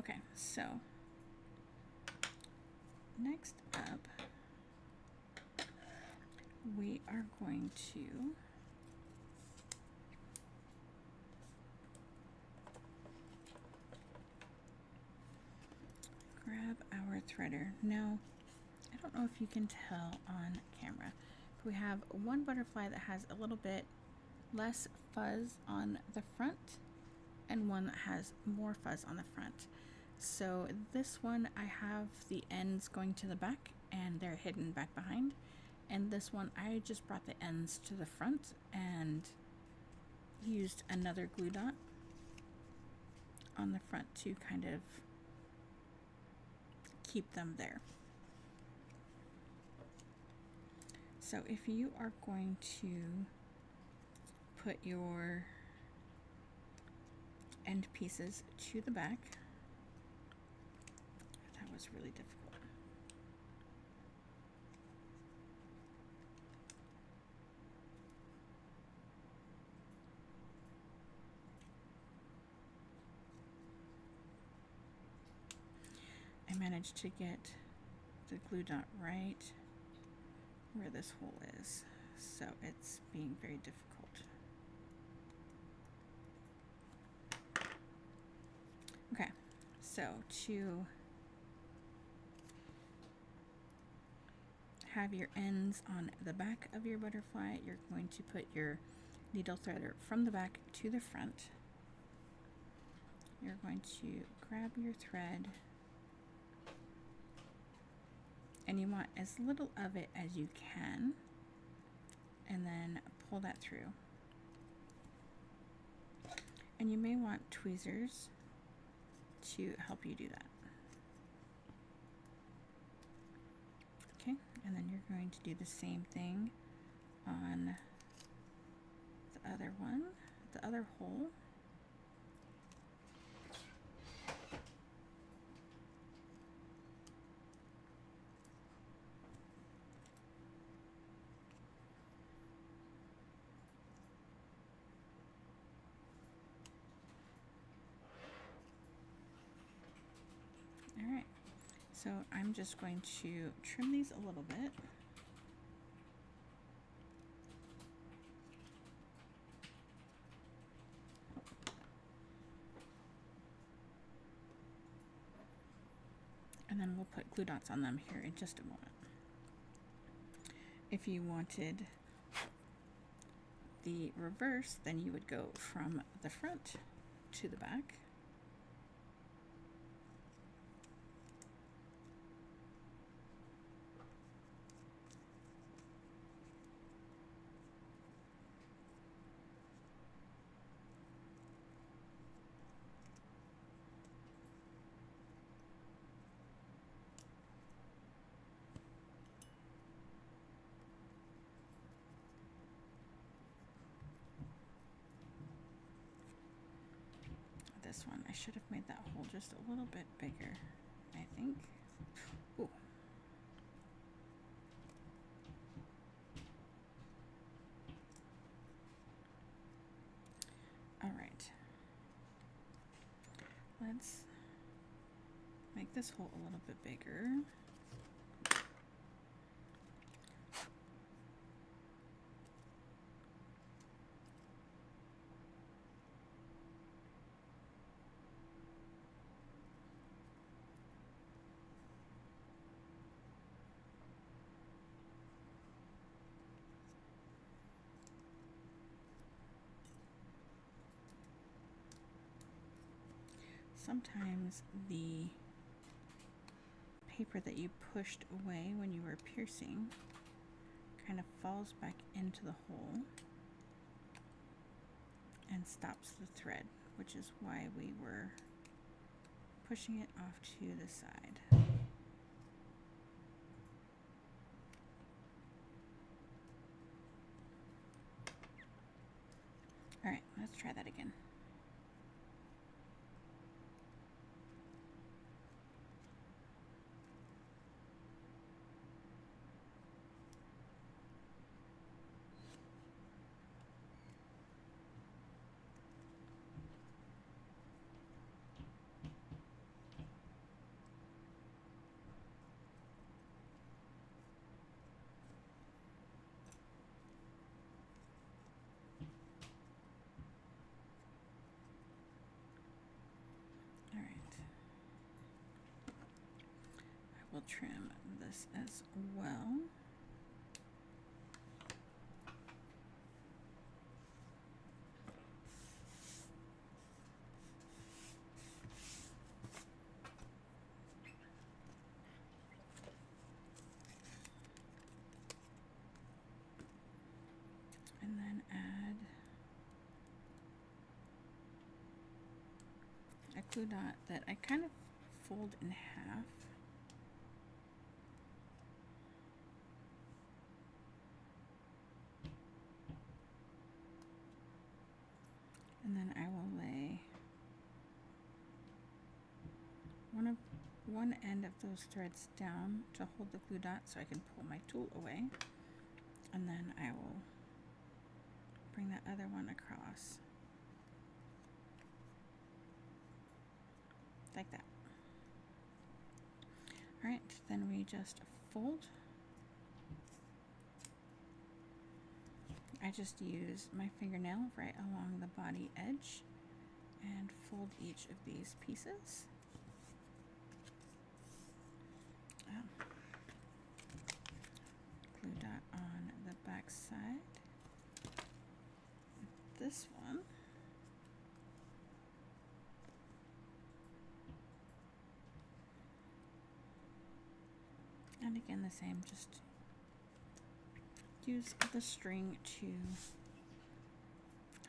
Okay, so next up, we are going to grab our threader. Now, I don't know if you can tell on camera, but we have one butterfly that has a little bit less fuzz on the front and one that has more fuzz on the front. So this one, I have the ends going to the back and they're hidden back behind. And this one, I just brought the ends to the front and used another glue dot on the front to kind of keep them there. So if you are going to put your end pieces to the back, that was really difficult. I managed to get the glue dot right where this hole is, so it's being very difficult. Okay, so to have your ends on the back of your butterfly, you're going to put your needle threader from the back to the front. You're going to grab your thread, and you want as little of it as you can, and then pull that through. And you may want tweezers to help you do that. Okay, and then you're going to do the same thing on the other one, the other hole. All right, so I'm just going to trim these a little bit. And then we'll put glue dots on them here in just a moment. If you wanted the reverse, then you would go from the front to the back. This one, I should have made that hole just a little bit bigger, I think. Ooh. All right. Let's make this hole a little bit bigger. Sometimes the paper that you pushed away when you were piercing kind of falls back into the hole and stops the thread, which is why we were pushing it off to the side. All right, let's try that again. we'll trim this as well. And then add a glue dot that I kind of fold in half. And then I will lay one end of those threads down to hold the glue dot so I can pull my tool away. And then I will bring that other one across like that. All right, then we just fold. I just use my fingernail right along the body edge and fold each of these pieces. Glue dot on the back side. This one. And again, the same, just use the string to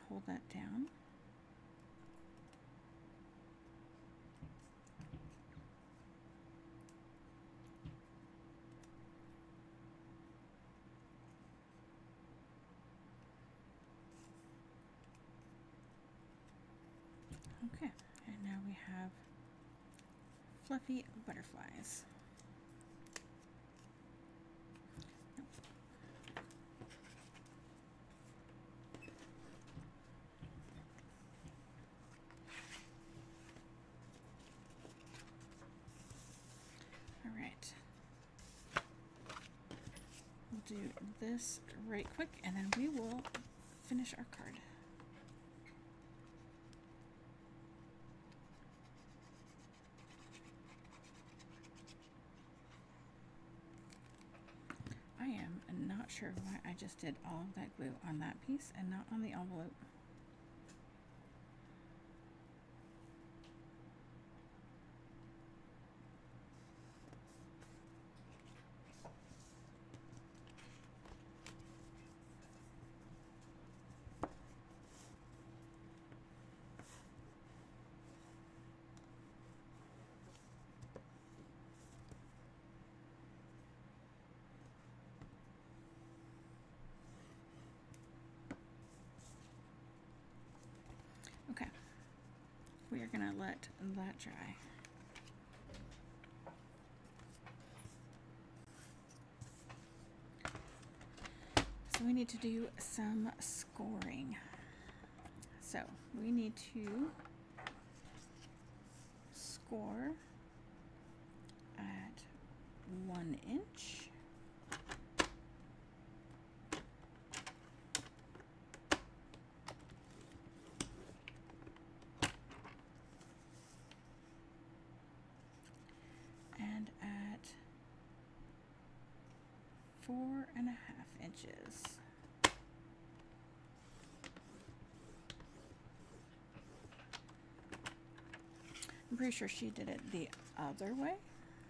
hold that down. Okay, and now we have fluffy butterflies. All right, we'll do this right quick and then we will finish our card. I am not sure why I just did all of that glue on that piece and not on the envelope. Okay, we are gonna let that dry. So we need to do some scoring. So we need to score at 1 inch. And at 4.5 inches. I'm pretty sure she did it the other way,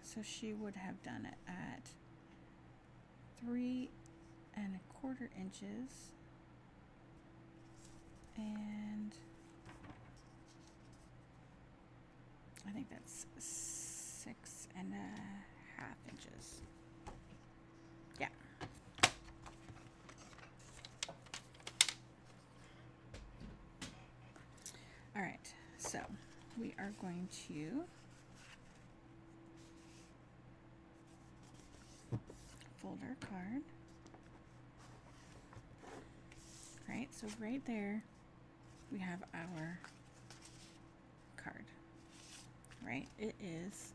so she would have done it at 3.25 inches and I think that's 6.5 inches. Yeah. All right, so we are going to fold our card. Right, so right there we have our card. Right, it is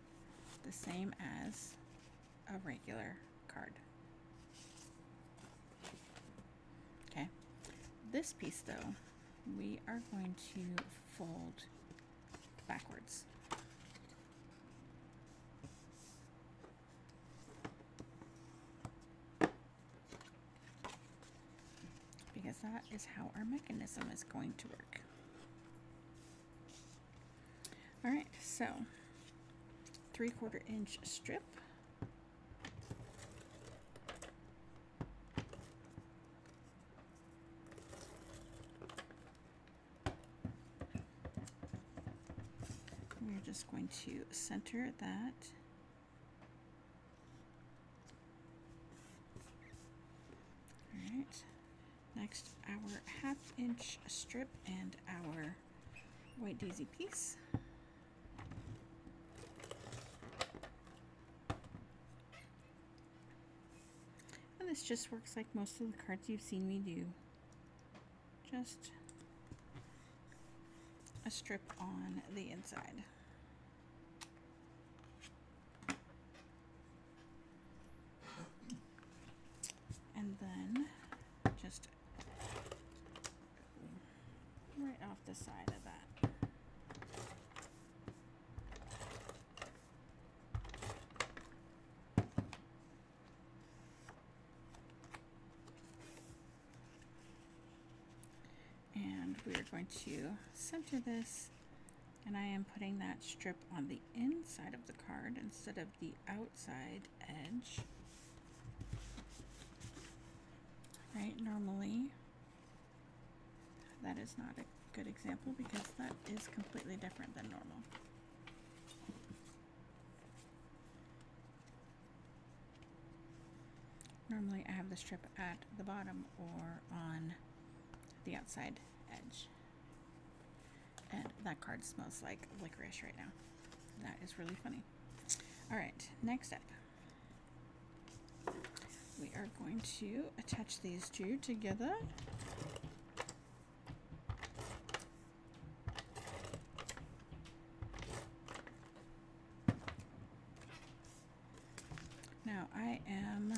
the same as a regular card. Okay, this piece though, we are going to fold backwards. that is how our mechanism is going to work. All right, so 3/4 inch strip. We're just going to center that. All right, next our 1/2 inch strip and our white daisy piece. And this just works like most of the cards you've seen me do. Just a strip on the inside. And then just right off the side of that. And we are going to center this, and I am putting that strip on the inside of the card instead of the outside edge. Right, normally that is not a good example because that is completely different than normal. Normally I have the strip at the bottom or on the outside edge. And that card smells like licorice right now. That is really funny. All right, next up. We are going to attach these two together. Now I am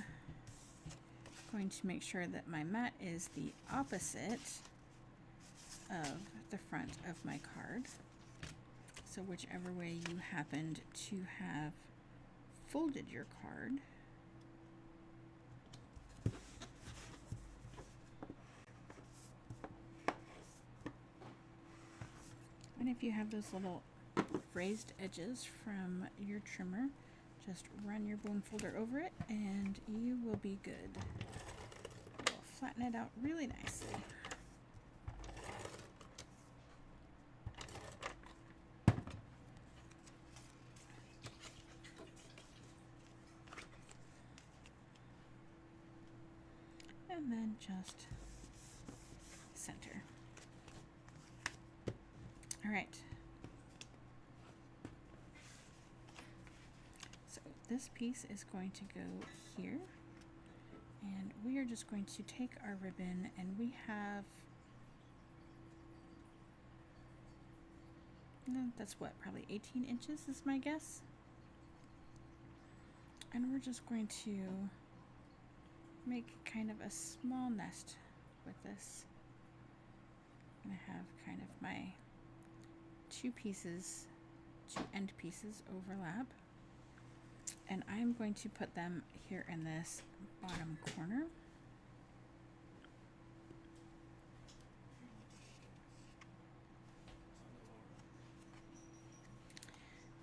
going to make sure that my mat is the opposite of the front of my card. So whichever way you happened to have folded your card, and if you have those little raised edges from your trimmer, just run your bone folder over it and you will be good. We'll flatten it out really nicely. And then just center. All right. So this piece is going to go here, and we are just going to take our ribbon, and we have, that's what, probably 18 inches is my guess. And we're just going to make kind of a small nest with this. I'm gonna have kind of my two end pieces overlap, and I'm going to put them here in this bottom corner.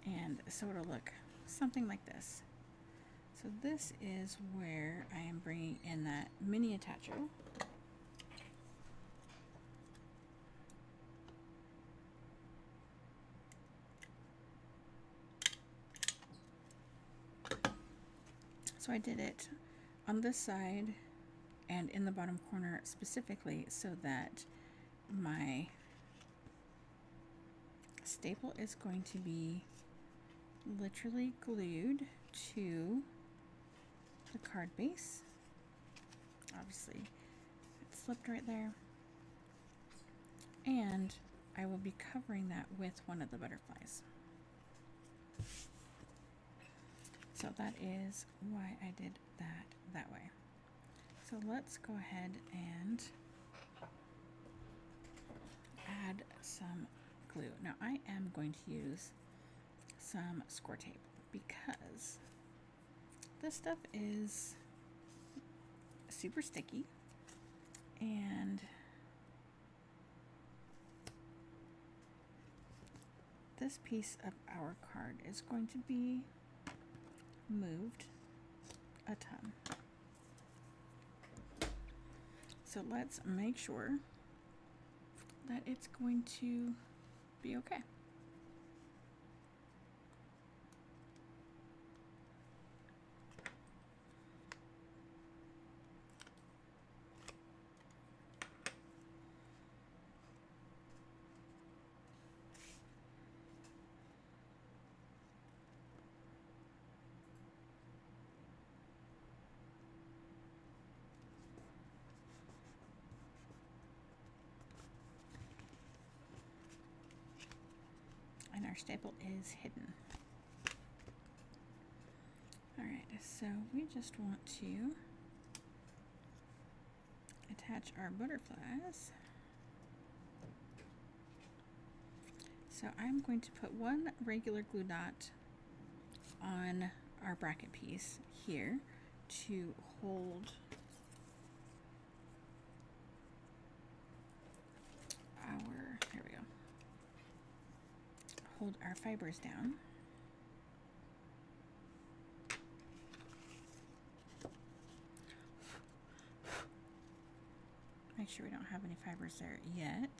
And so it'll look something like this. So this is where I am bringing in that mini attacher. So I did it on this side and in the bottom corner specifically so that my staple is going to be literally glued to the card base. Obviously it slipped right there, and I will be covering that with one of the butterflies. So that is why I did that way. So let's go ahead and add some glue. Now I am going to use some score tape because this stuff is super sticky And this piece of our card is going to be moved a ton. So let's make sure that it's going to be okay. And our staple is hidden. Alright, so we just want to attach our butterflies. So I'm going to put one regular glue dot on our bracket piece here to hold our, there we go, hold our fibers down. Make sure we don't have any fibers there yet.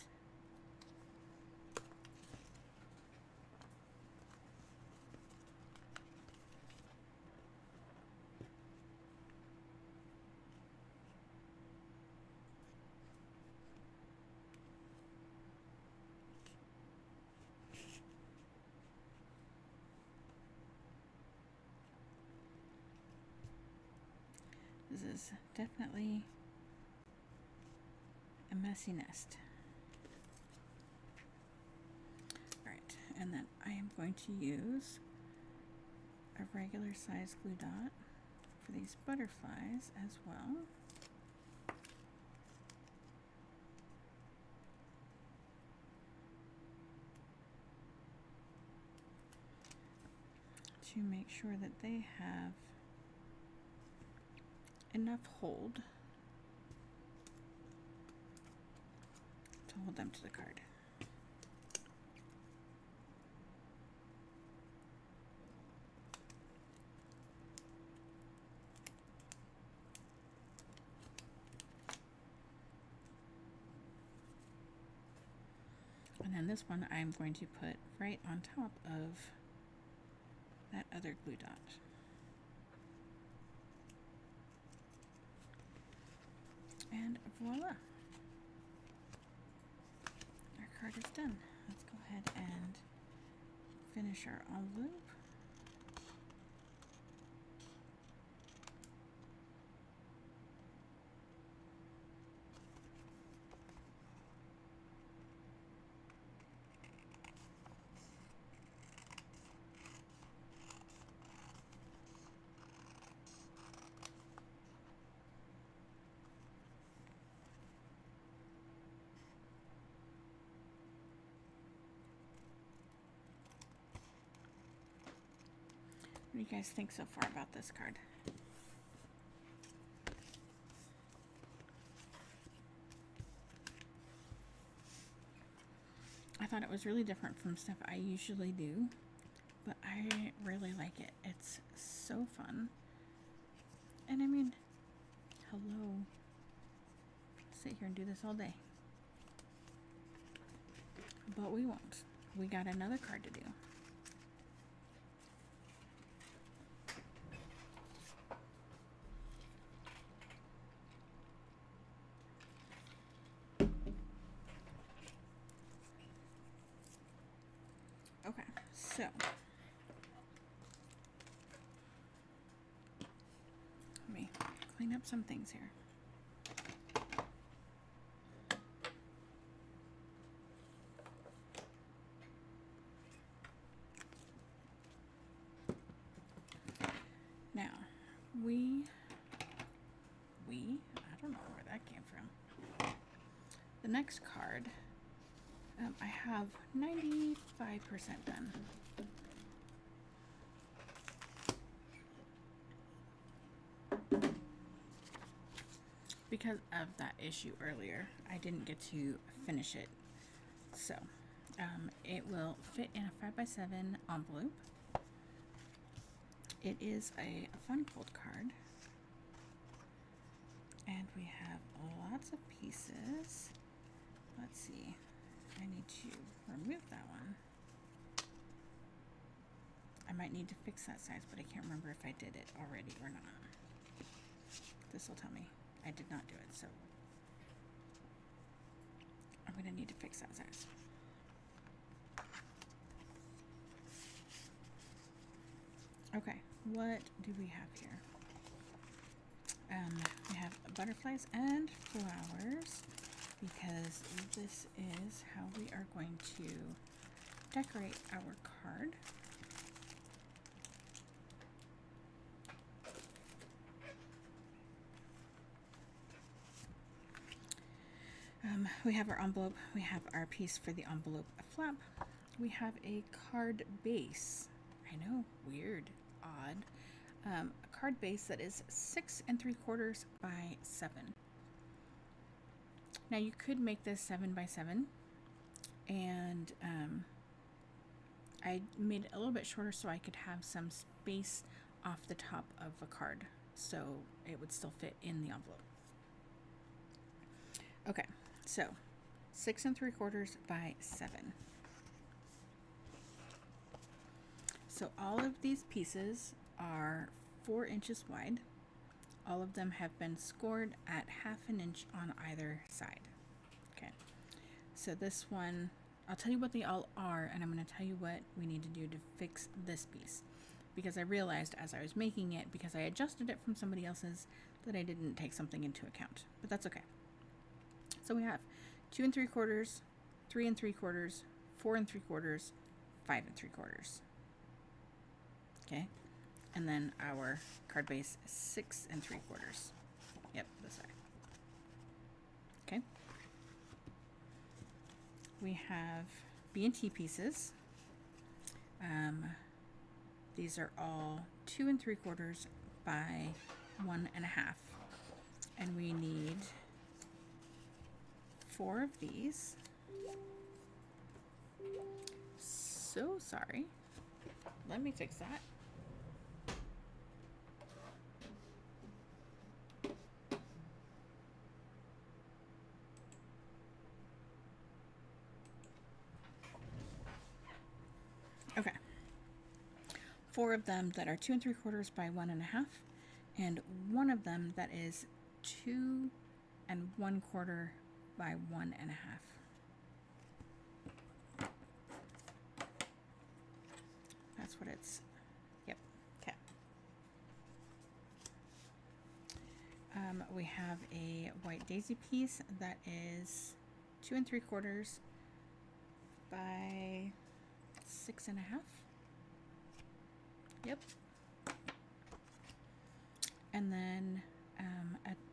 This is definitely a messy nest. Alright, and then I am going to use a regular size glue dot for these butterflies as well. To make sure that they have enough hold to hold them to the card. And then this one I'm going to put right on top of that other glue dot. And voila! Our card is done. Let's go ahead and finish our envelope. What do you guys think so far about this card? I thought it was really different from stuff I usually do, but I really like it. It's so fun. And I mean, hello. Sit here and do this all day. But we won't. We got another card to do. Okay, so let me clean up some things here. Now, I don't know where that came from. The next card, I have 95% done. because of that issue earlier, I didn't get to finish it. So it will fit in a 5x7 envelope. It is a fun cold card. And we have lots of pieces. Let's see. I need to remove that one. I might need to fix that size, but I can't remember if I did it already or not. This will tell me I did not do it, so I'm going to need to fix that size. Okay, what do we have here? We have butterflies and flowers, because this is how we are going to decorate our card. We have our envelope, we have our piece for the envelope flap, we have a card base. I know, weird, odd. A card base that is 6 3/4 by 7. Now you could make this 7 by 7, and I made it a little bit shorter so I could have some space off the top of a card, so it would still fit in the envelope. Okay, so 6 3/4 by 7. So all of these pieces are 4 inches wide. All of them have been scored at 1/2 inch on either side. Okay, so this one, I'll tell you what they all are, and I'm going to tell you what we need to do to fix this piece, because I realized as I was making it, because I adjusted it from somebody else's, that I didn't take something into account, but that's okay. So we have 2 3/4, 3 3/4, 4 3/4, 5 3/4. Okay, and then our card base 6 3/4. Yep, this way. Okay. We have B&T pieces. These are all 2 3/4 by 1.5, and we need 4 of these. So sorry. Let me fix that. Okay. 4 of them that are 2 3/4 by 1.5, and 1 of them that is 2 1/4 by 1.5. That's what it's. Yep. Okay. We have a white daisy piece that is 2 3/4 by 6.5. Yep. And then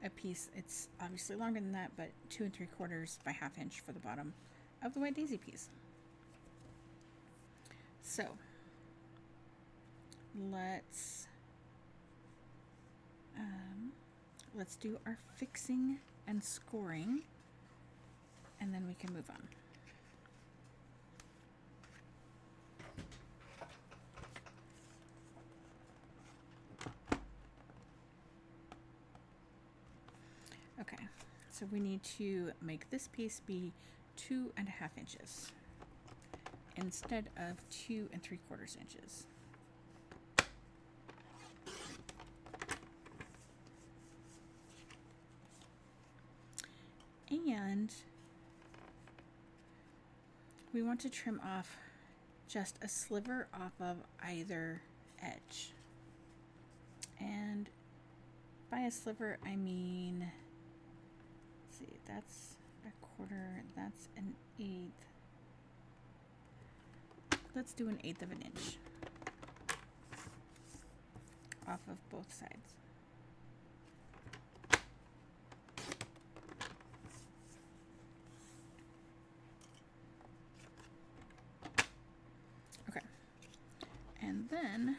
a piece, it's obviously longer than that, but 2 3/4 by 1/2 inch for the bottom of the white daisy piece. So let's do our fixing and scoring, and then we can move on. Okay, so we need to make this piece be 2 1/2 inches instead of 2 3/4 inches. And we want to trim off just a sliver off of either edge. And by a sliver, I mean, let's see, that's a 1/4, that's an 1/8. Let's do an 1/8 of an inch off of both sides. Okay, and then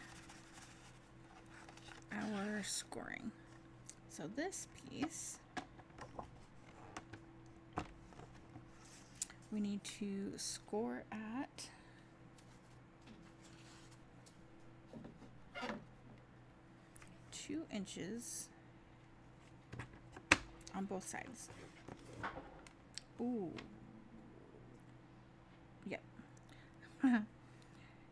our scoring. So this piece we need to score at 2 inches on both sides. Ooh. Yep.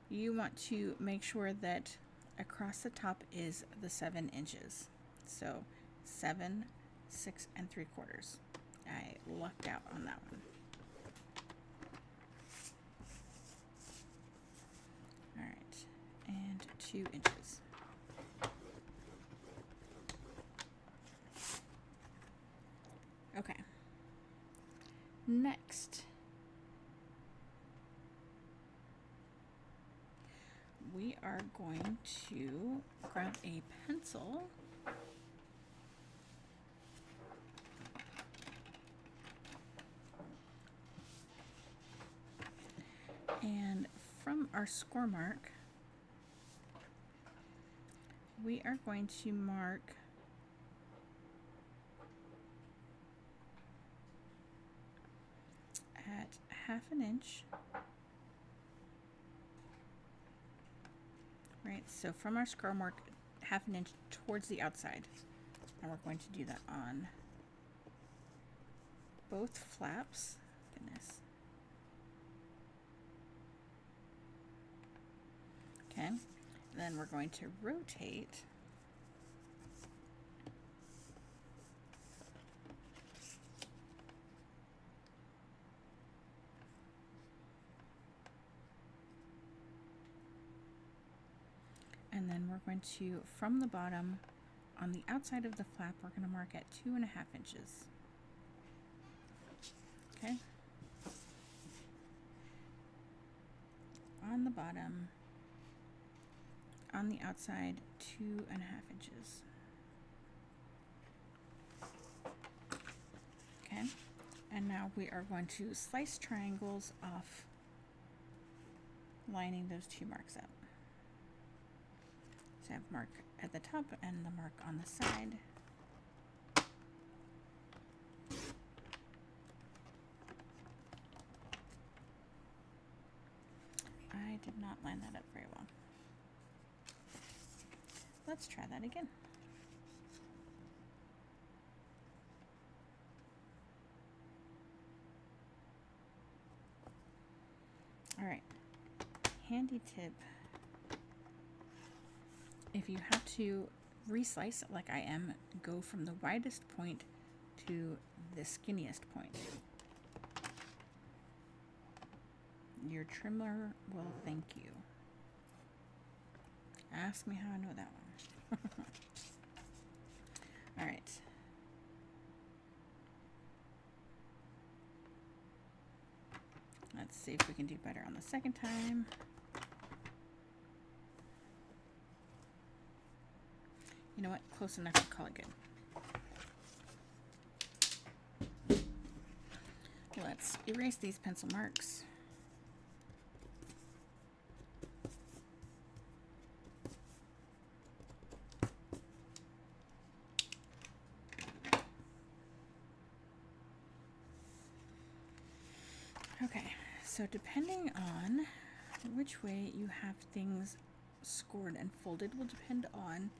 You want to make sure that across the top is the 7 inches. So 7, 6 3/4. I lucked out on that one. All right, and 2 inches. Okay. Next, we are going to grab a pencil and from our score mark, we are going to mark at 1/2 inch. Right, so from our score mark, 1/2 inch towards the outside. And we're going to do that on both flaps. Goodness. Okay, then we're going to rotate and then we're going to, from the bottom, on the outside of the flap, we're going to mark at 2.5 inches. Okay. On the bottom, on the outside, 2.5 inches. Okay. And now we are going to slice triangles off, lining those 2 marks up. So I have mark at the top and the mark on the side. I did not line that up very well. Let's try that again. All right, handy tip. If you have to reslice like I am, go from the widest point to the skinniest point. Your trimmer will thank you. Ask me how I know that one. All right. Let's see if we can do better on the second time. You know what? Close enough to call it good. Let's erase these pencil marks. Okay, so depending on which way you have things scored and folded will depend on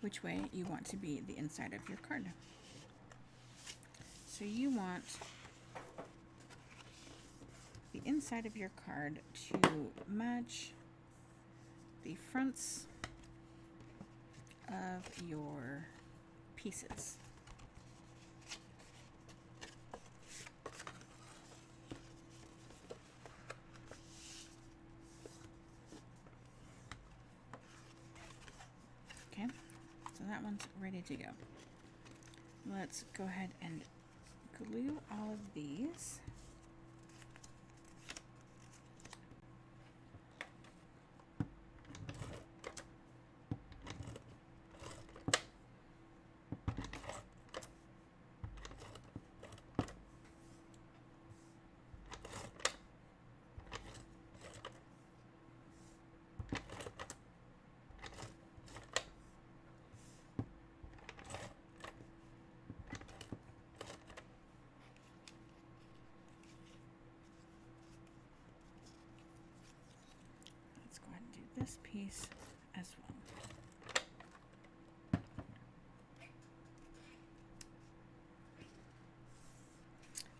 which way you want to be the inside of your card. So you want the inside of your card to match the fronts of your pieces. Okay, so that one's ready to go. Let's go ahead and glue all of these. this piece as well.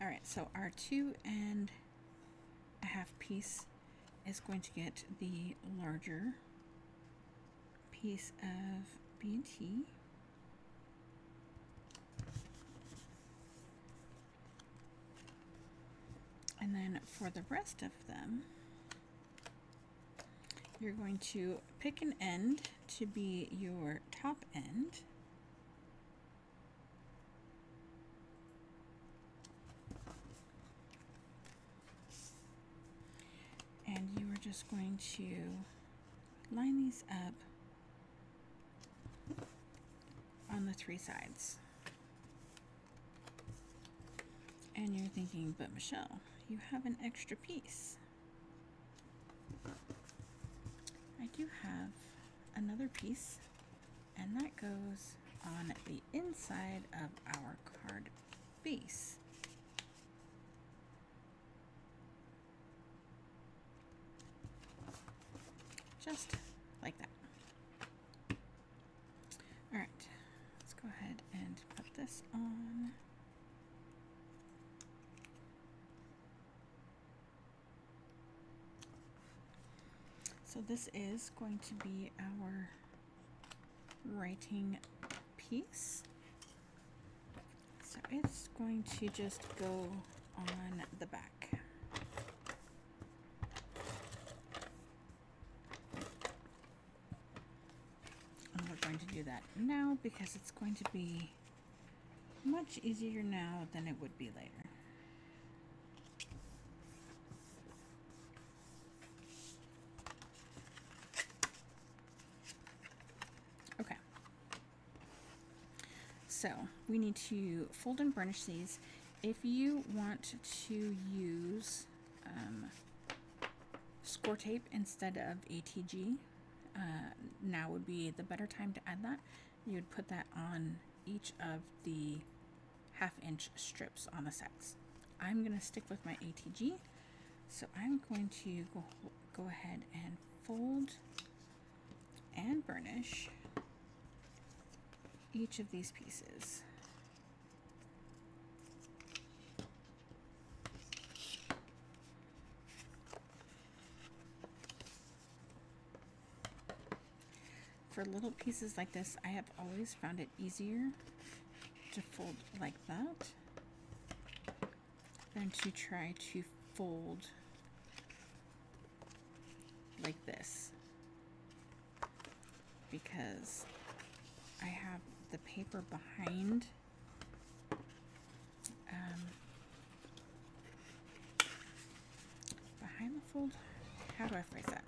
All right, so our 2.5 piece is going to get the larger piece of B&T. And then for the rest of them, you're going to pick an end to be your top end. And you are just going to line these up on the 3 sides. And you're thinking, but Michelle, you have an extra piece. I do have another piece, and that goes on the inside of our card base. Just like that. All right, let's go ahead and put this on. So this is going to be our writing piece. So it's going to just go on the back. And we're going to do that now because it's going to be much easier now than it would be later. Okay. So we need to fold and burnish these. If you want to use score tape instead of ATG, now would be the better time to add that. You would put that on each of the 1/2-inch strips on the sides. I'm going to stick with my ATG, so I'm going to go ahead and fold and burnish each of these pieces. For little pieces like this, I have always found it easier to fold like that than to try to fold like this, because I have the paper behind the fold. How do I phrase that?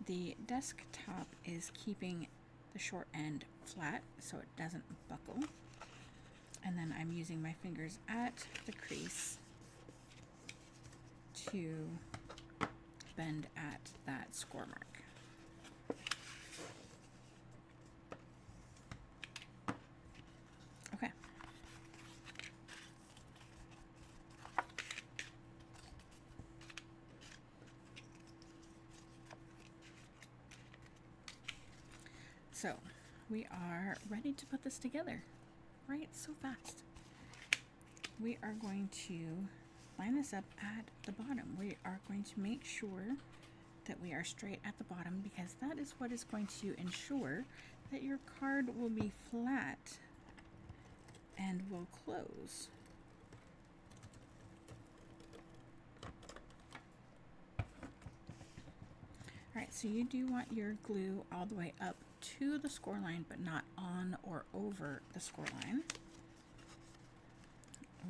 The desktop is keeping the short end flat so it doesn't buckle, and then I'm using my fingers at the crease to bend at that score mark. Okay. So we are ready to put this together, right? So fast. We are going to line this up at the bottom. We are going to make sure that we are straight at the bottom, because that is what is going to ensure that your card will be flat and will close. Alright, so you do want your glue all the way up to the score line, but not on or over the score line.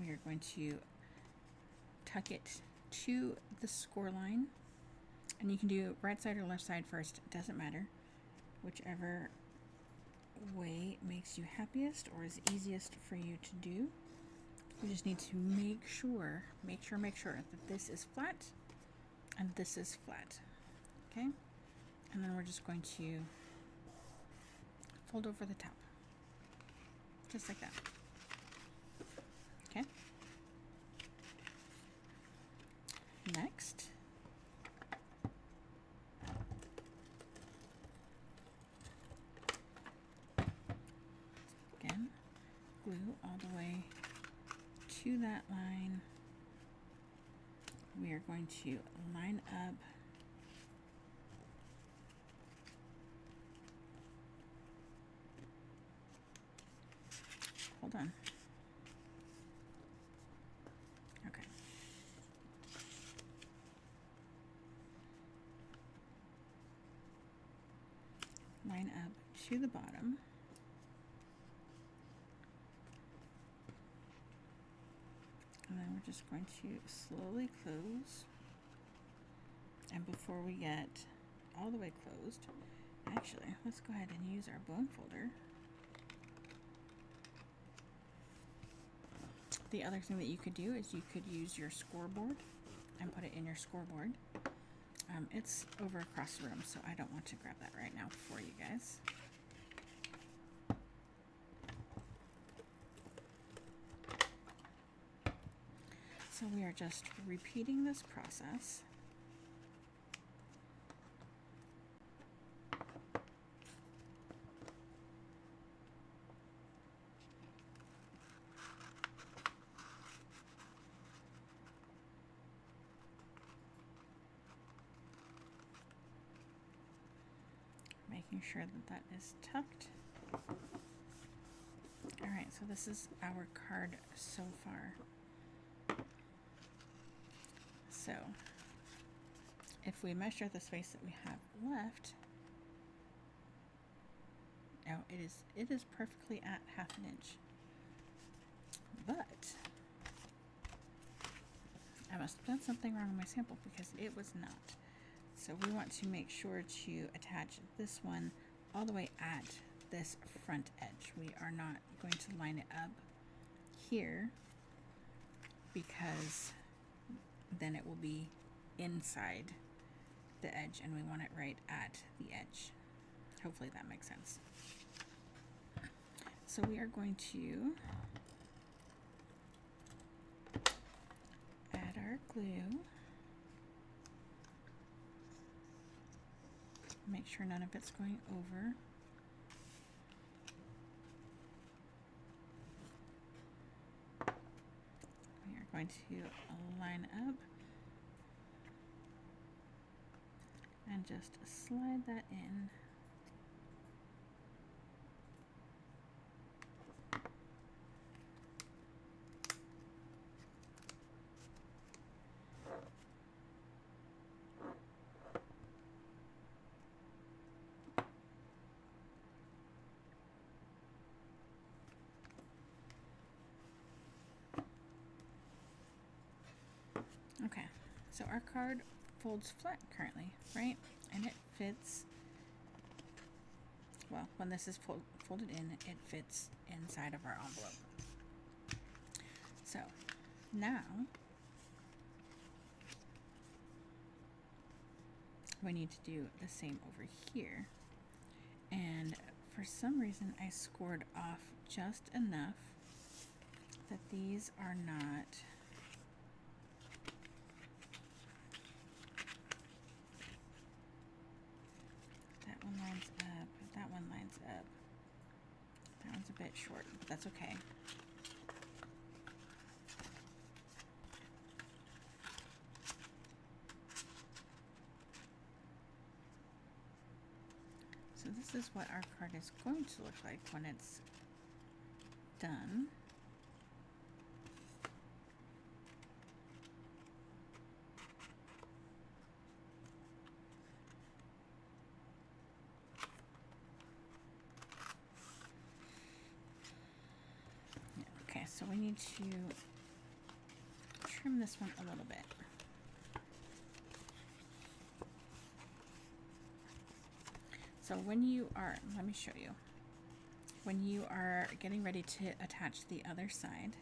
We are going to tuck it to the score line, and you can do right side or left side first, it doesn't matter, whichever way makes you happiest or is easiest for you to do. You just need to make sure that this is flat and this is flat. Okay, and then we're just going to fold over the top, just like that. Okay. the way to that line. We are going to line up hold on. Okay. Line up to the bottom. And then we're just going to slowly close. And before we get all the way closed, actually, let's go ahead and use our bone folder. The other thing that you could do is you could use your scoreboard and put it in your scoreboard. It's over across the room, so I don't want to grab that right now for you guys. So we are just repeating this process. Making sure that that is tucked. All right, so this is our card so far. So if we measure the space that we have left, now it is perfectly at 1/2 inch. But I must have done something wrong in my sample because it was not. So we want to make sure to attach this one all the way at this front edge. We are not going to line it up here because then it will be inside the edge and we want it right at the edge. Hopefully that makes sense. So we are going to add our glue. Make sure none of it's going over. We are going to line up and just slide that in. Okay, so our card folds flat currently, right? And it fits, well, when this is folded in, it fits inside of our envelope. So now we need to do the same over here. And for some reason, I scored off just enough that these are not lines up, that one lines up. That one's a bit short, but that's okay. So this is what our card is going to look like when it's done. Okay, so we need to trim this one a little bit. So when you are, let me show you. When you are getting ready to attach the other side,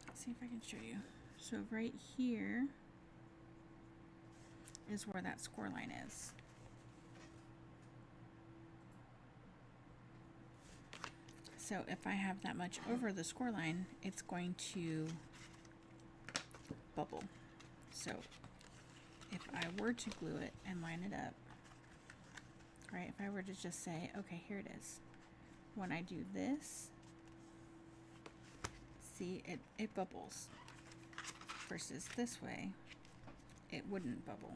let's see if I can show you. So right here is where that score line is. So if I have that much over the score line, it's going to bubble. So if I were to glue it and line it up, right, if I were to just say, okay, here it is, when I do this, see, it bubbles. Versus this way, it wouldn't bubble.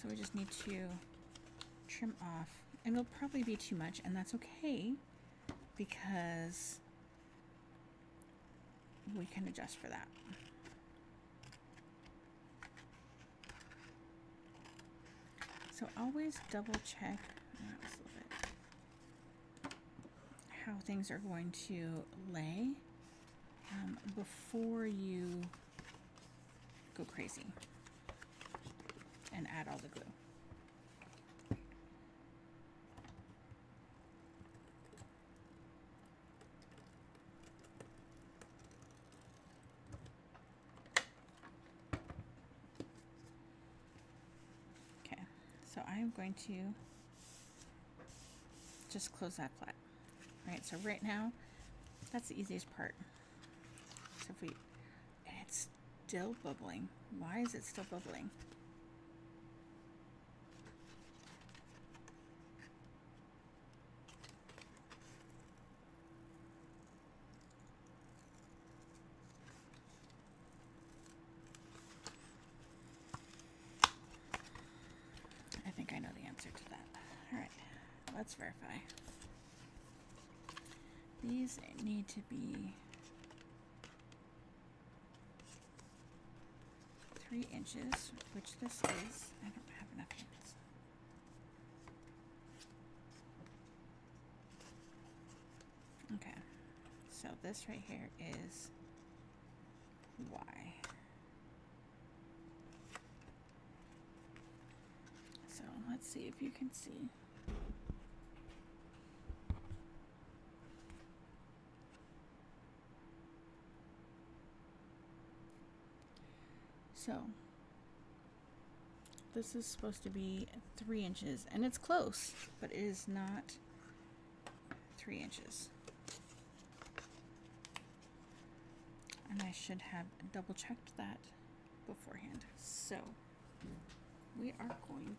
So we just need to trim off, and it'll probably be too much, and that's okay because we can adjust for that. So always double check how things are going to lay before you go crazy and add all the glue. Okay, so I'm going to just close that flat. Right, so right now, that's the easiest part. So if we, and it's still bubbling. Why is it still bubbling? I think I know the answer to that. All right, let's verify. These need to be 3 inches, which this is. I don't have enough hands. Okay, so this right here is Y. So let's see if you can see. So this is supposed to be 3 inches, and it's close, but it is not 3 inches. And I should have double checked that beforehand. So we are going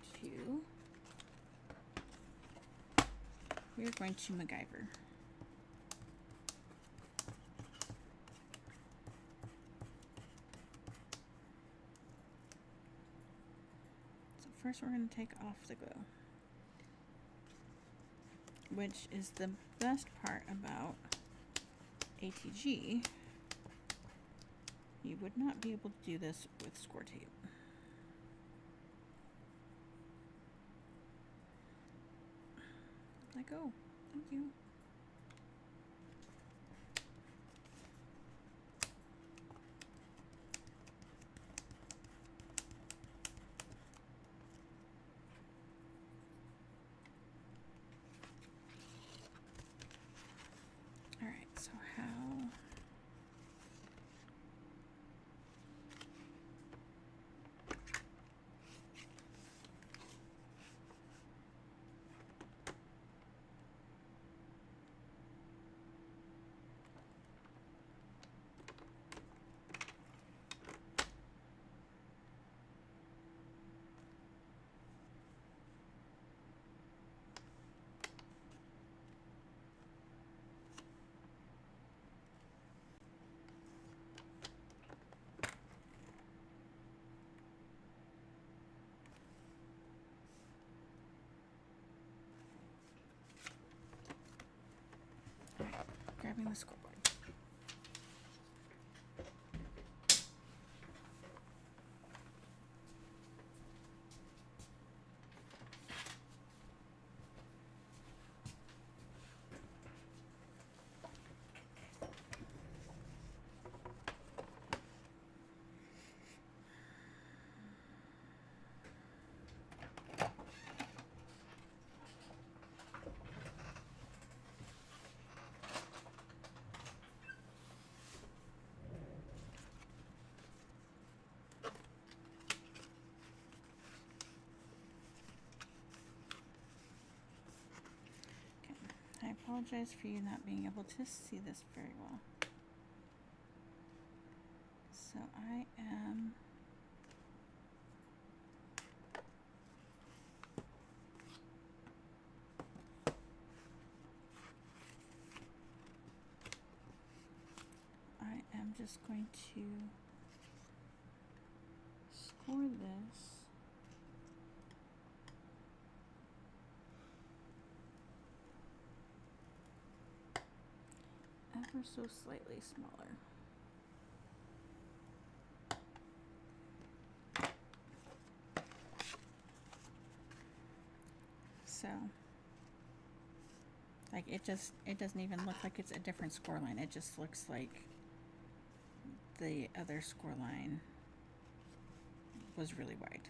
to MacGyver. So first we're going to take off the glue, which is the best part about ATG. You would not be able to do this with score tape. Let go. Thank you. All right, so how? Grabbing the scoreboard. I apologize for you not being able to see this very well. So I am just going to score this ever so slightly smaller. So, like, it doesn't even look like it's a different score line. It just looks like the other score line was really wide.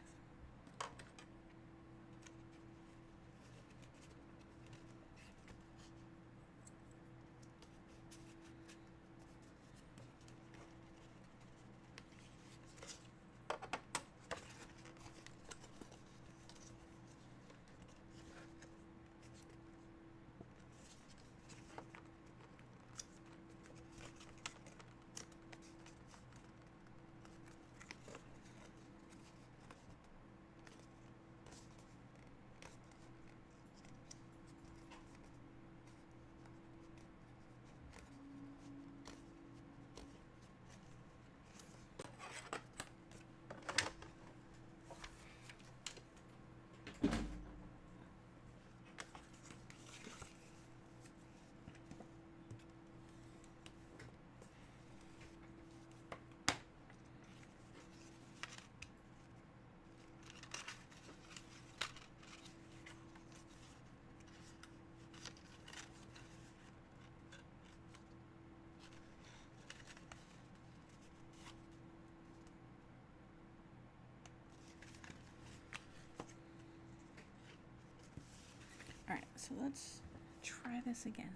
Alright, so let's try this again.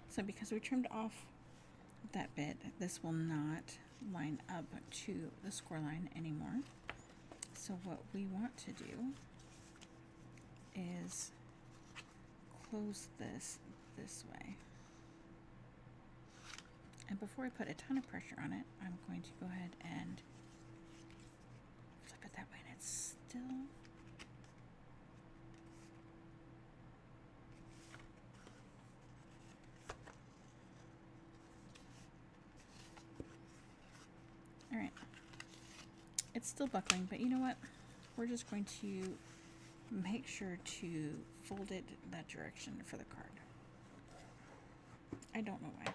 So because we trimmed off that bit, this will not line up to the score line anymore. So what we want to do is close this way. And before I put a ton of pressure on it, I'm going to go ahead and flip it that way, and it's still all right. It's still buckling, but you know what? We're just going to make sure to fold it that direction for the card. I don't know why.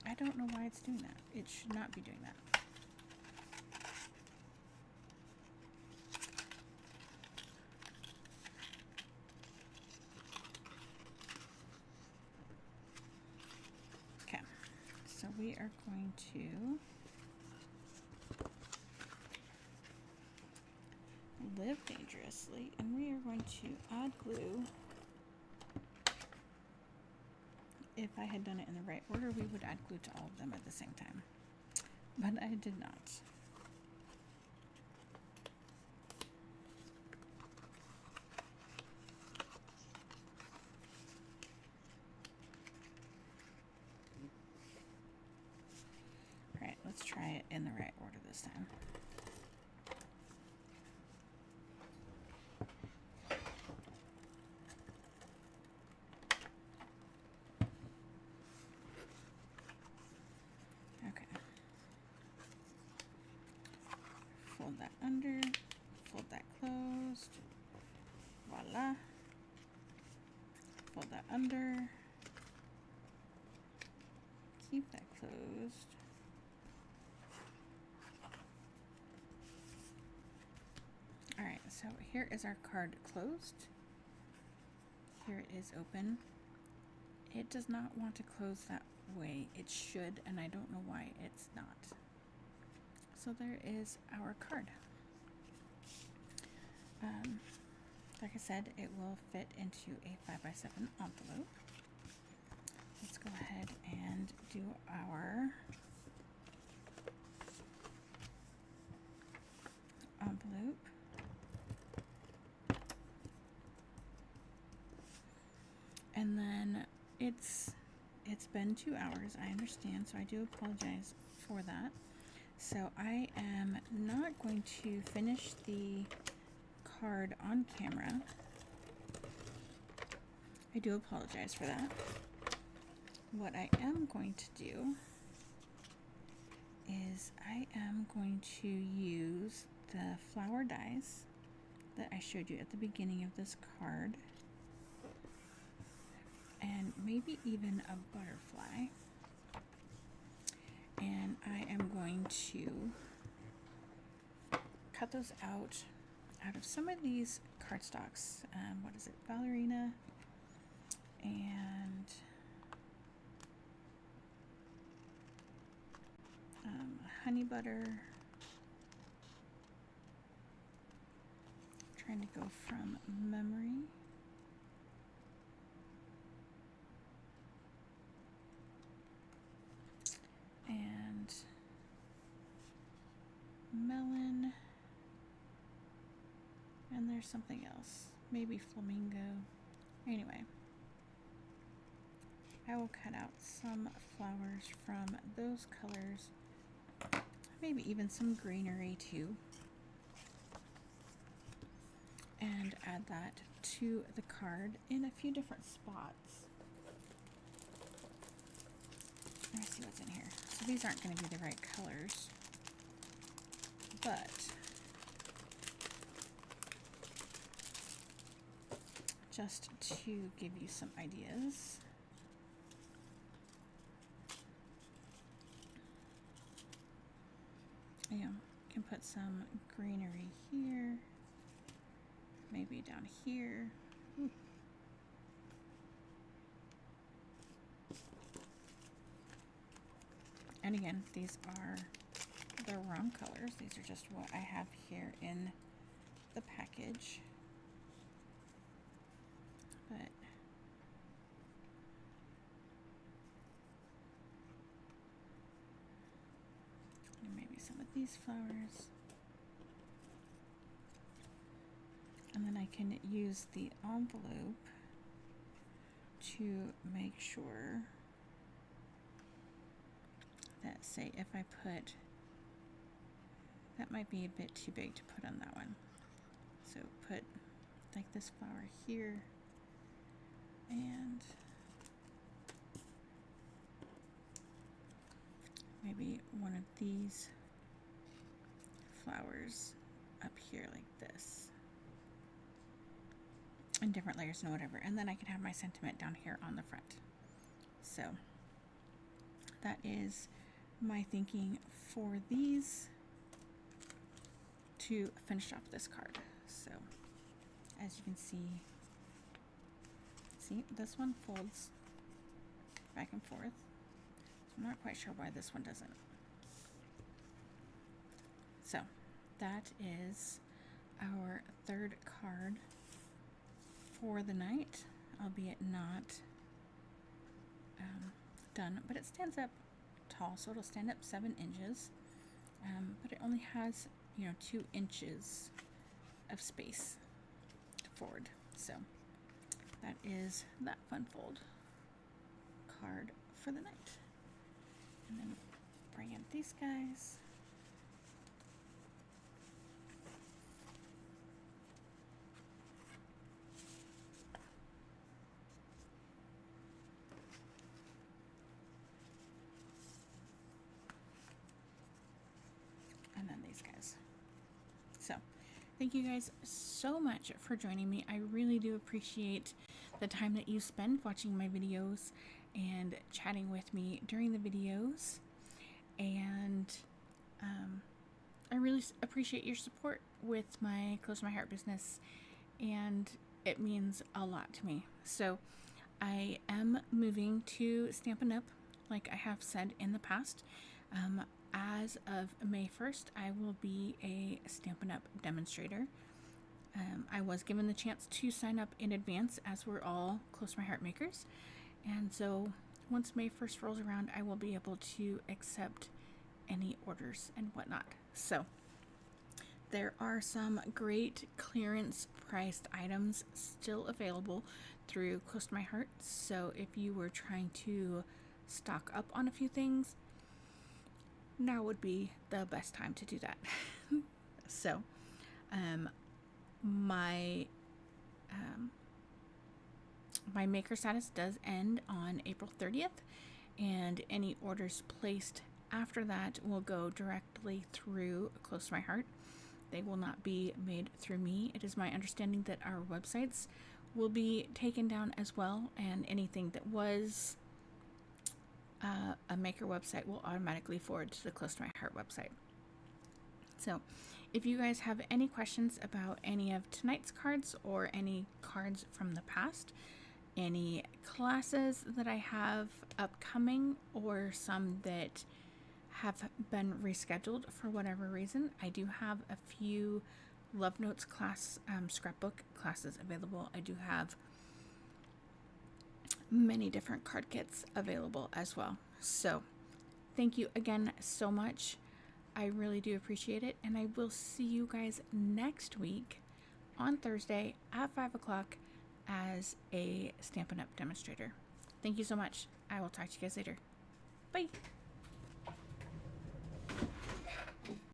I don't know why it's doing that. It should not be doing that. Okay, so we are going to live dangerously, and we are going to add glue. If I had done it in the right order, we would add glue to all of them at the same time, but I did not. All right, let's try it in the right order this time. Fold that under, fold that closed, voila, fold that under, keep that closed, alright, so here is our card closed, here it is open. It does not want to close that way. It should, and I don't know why it's not. So there is our card. Like I said, it will fit into a 5x7 envelope. Let's go ahead and do our envelope. And then it's been 2 hours, I understand, so I do apologize for that. So I am not going to finish the card on camera. I do apologize for that. What I am going to do is I am going to use the flower dies that I showed you at the beginning of this card, and maybe even a butterfly. And I am going to cut those out of some of these cardstocks. What is it? Ballerina and honey butter. Trying to go from memory. And melon. And there's something else. Maybe flamingo. Anyway. I will cut out some flowers from those colors. Maybe even some greenery too. And add that to the card in a few different spots. Let me see what's in here. So these aren't going to be the right colors, but just to give you some ideas. Yeah, you can put some greenery here. Maybe down here. And again, these are the wrong colors. These are just what I have here in the package. But maybe some of these flowers. And then I can use the envelope to make sure that, say, if I put, that might be a bit too big to put on that one. So put like this flower here, and maybe one of these flowers up here like this. In different layers and whatever, and then I can have my sentiment down here on the front. So that is my thinking for these to finish off this card. So as you can see, this one folds back and forth. So I'm not quite sure why this one doesn't. So that is our third card for the night, albeit not done, but it stands up tall, so it'll stand up 7 inches, but it only has 2 inches of space forward. So that is that fun fold card for the night. And then bring in these guys. And then these guys. So thank you guys so much for joining me. I really do appreciate the time that you spend watching my videos and chatting with me during the videos. And I really appreciate your support with my Close to My Heart business, and it means a lot to me. So I am moving to Stampin' Up, like I have said in the past. As of May 1st, I will be a Stampin' Up demonstrator. I was given the chance to sign up in advance, as we're all Close to My Heart makers. And so once May 1st rolls around, I will be able to accept any orders and whatnot. So there are some great clearance priced items still available through Close to My Heart. So if you were trying to stock up on a few things, now would be the best time to do that. So my my maker status does end on April 30th, and any orders placed after that will go directly through Close to My Heart. They will not be made through me. It is my understanding that our websites will be taken down as well, and anything that was a maker website will automatically forward to the Close to My Heart website. So if you guys have any questions about any of tonight's cards or any cards from the past, any classes that I have upcoming, or some that have been rescheduled for whatever reason, I do have a few Love Notes class scrapbook classes available. I do have many different card kits available as well. So thank you again so much. I really do appreciate it, and I will see you guys next week on Thursday at 5 o'clock as a Stampin' Up! Demonstrator. Thank you so much. I will talk to you guys later. Bye!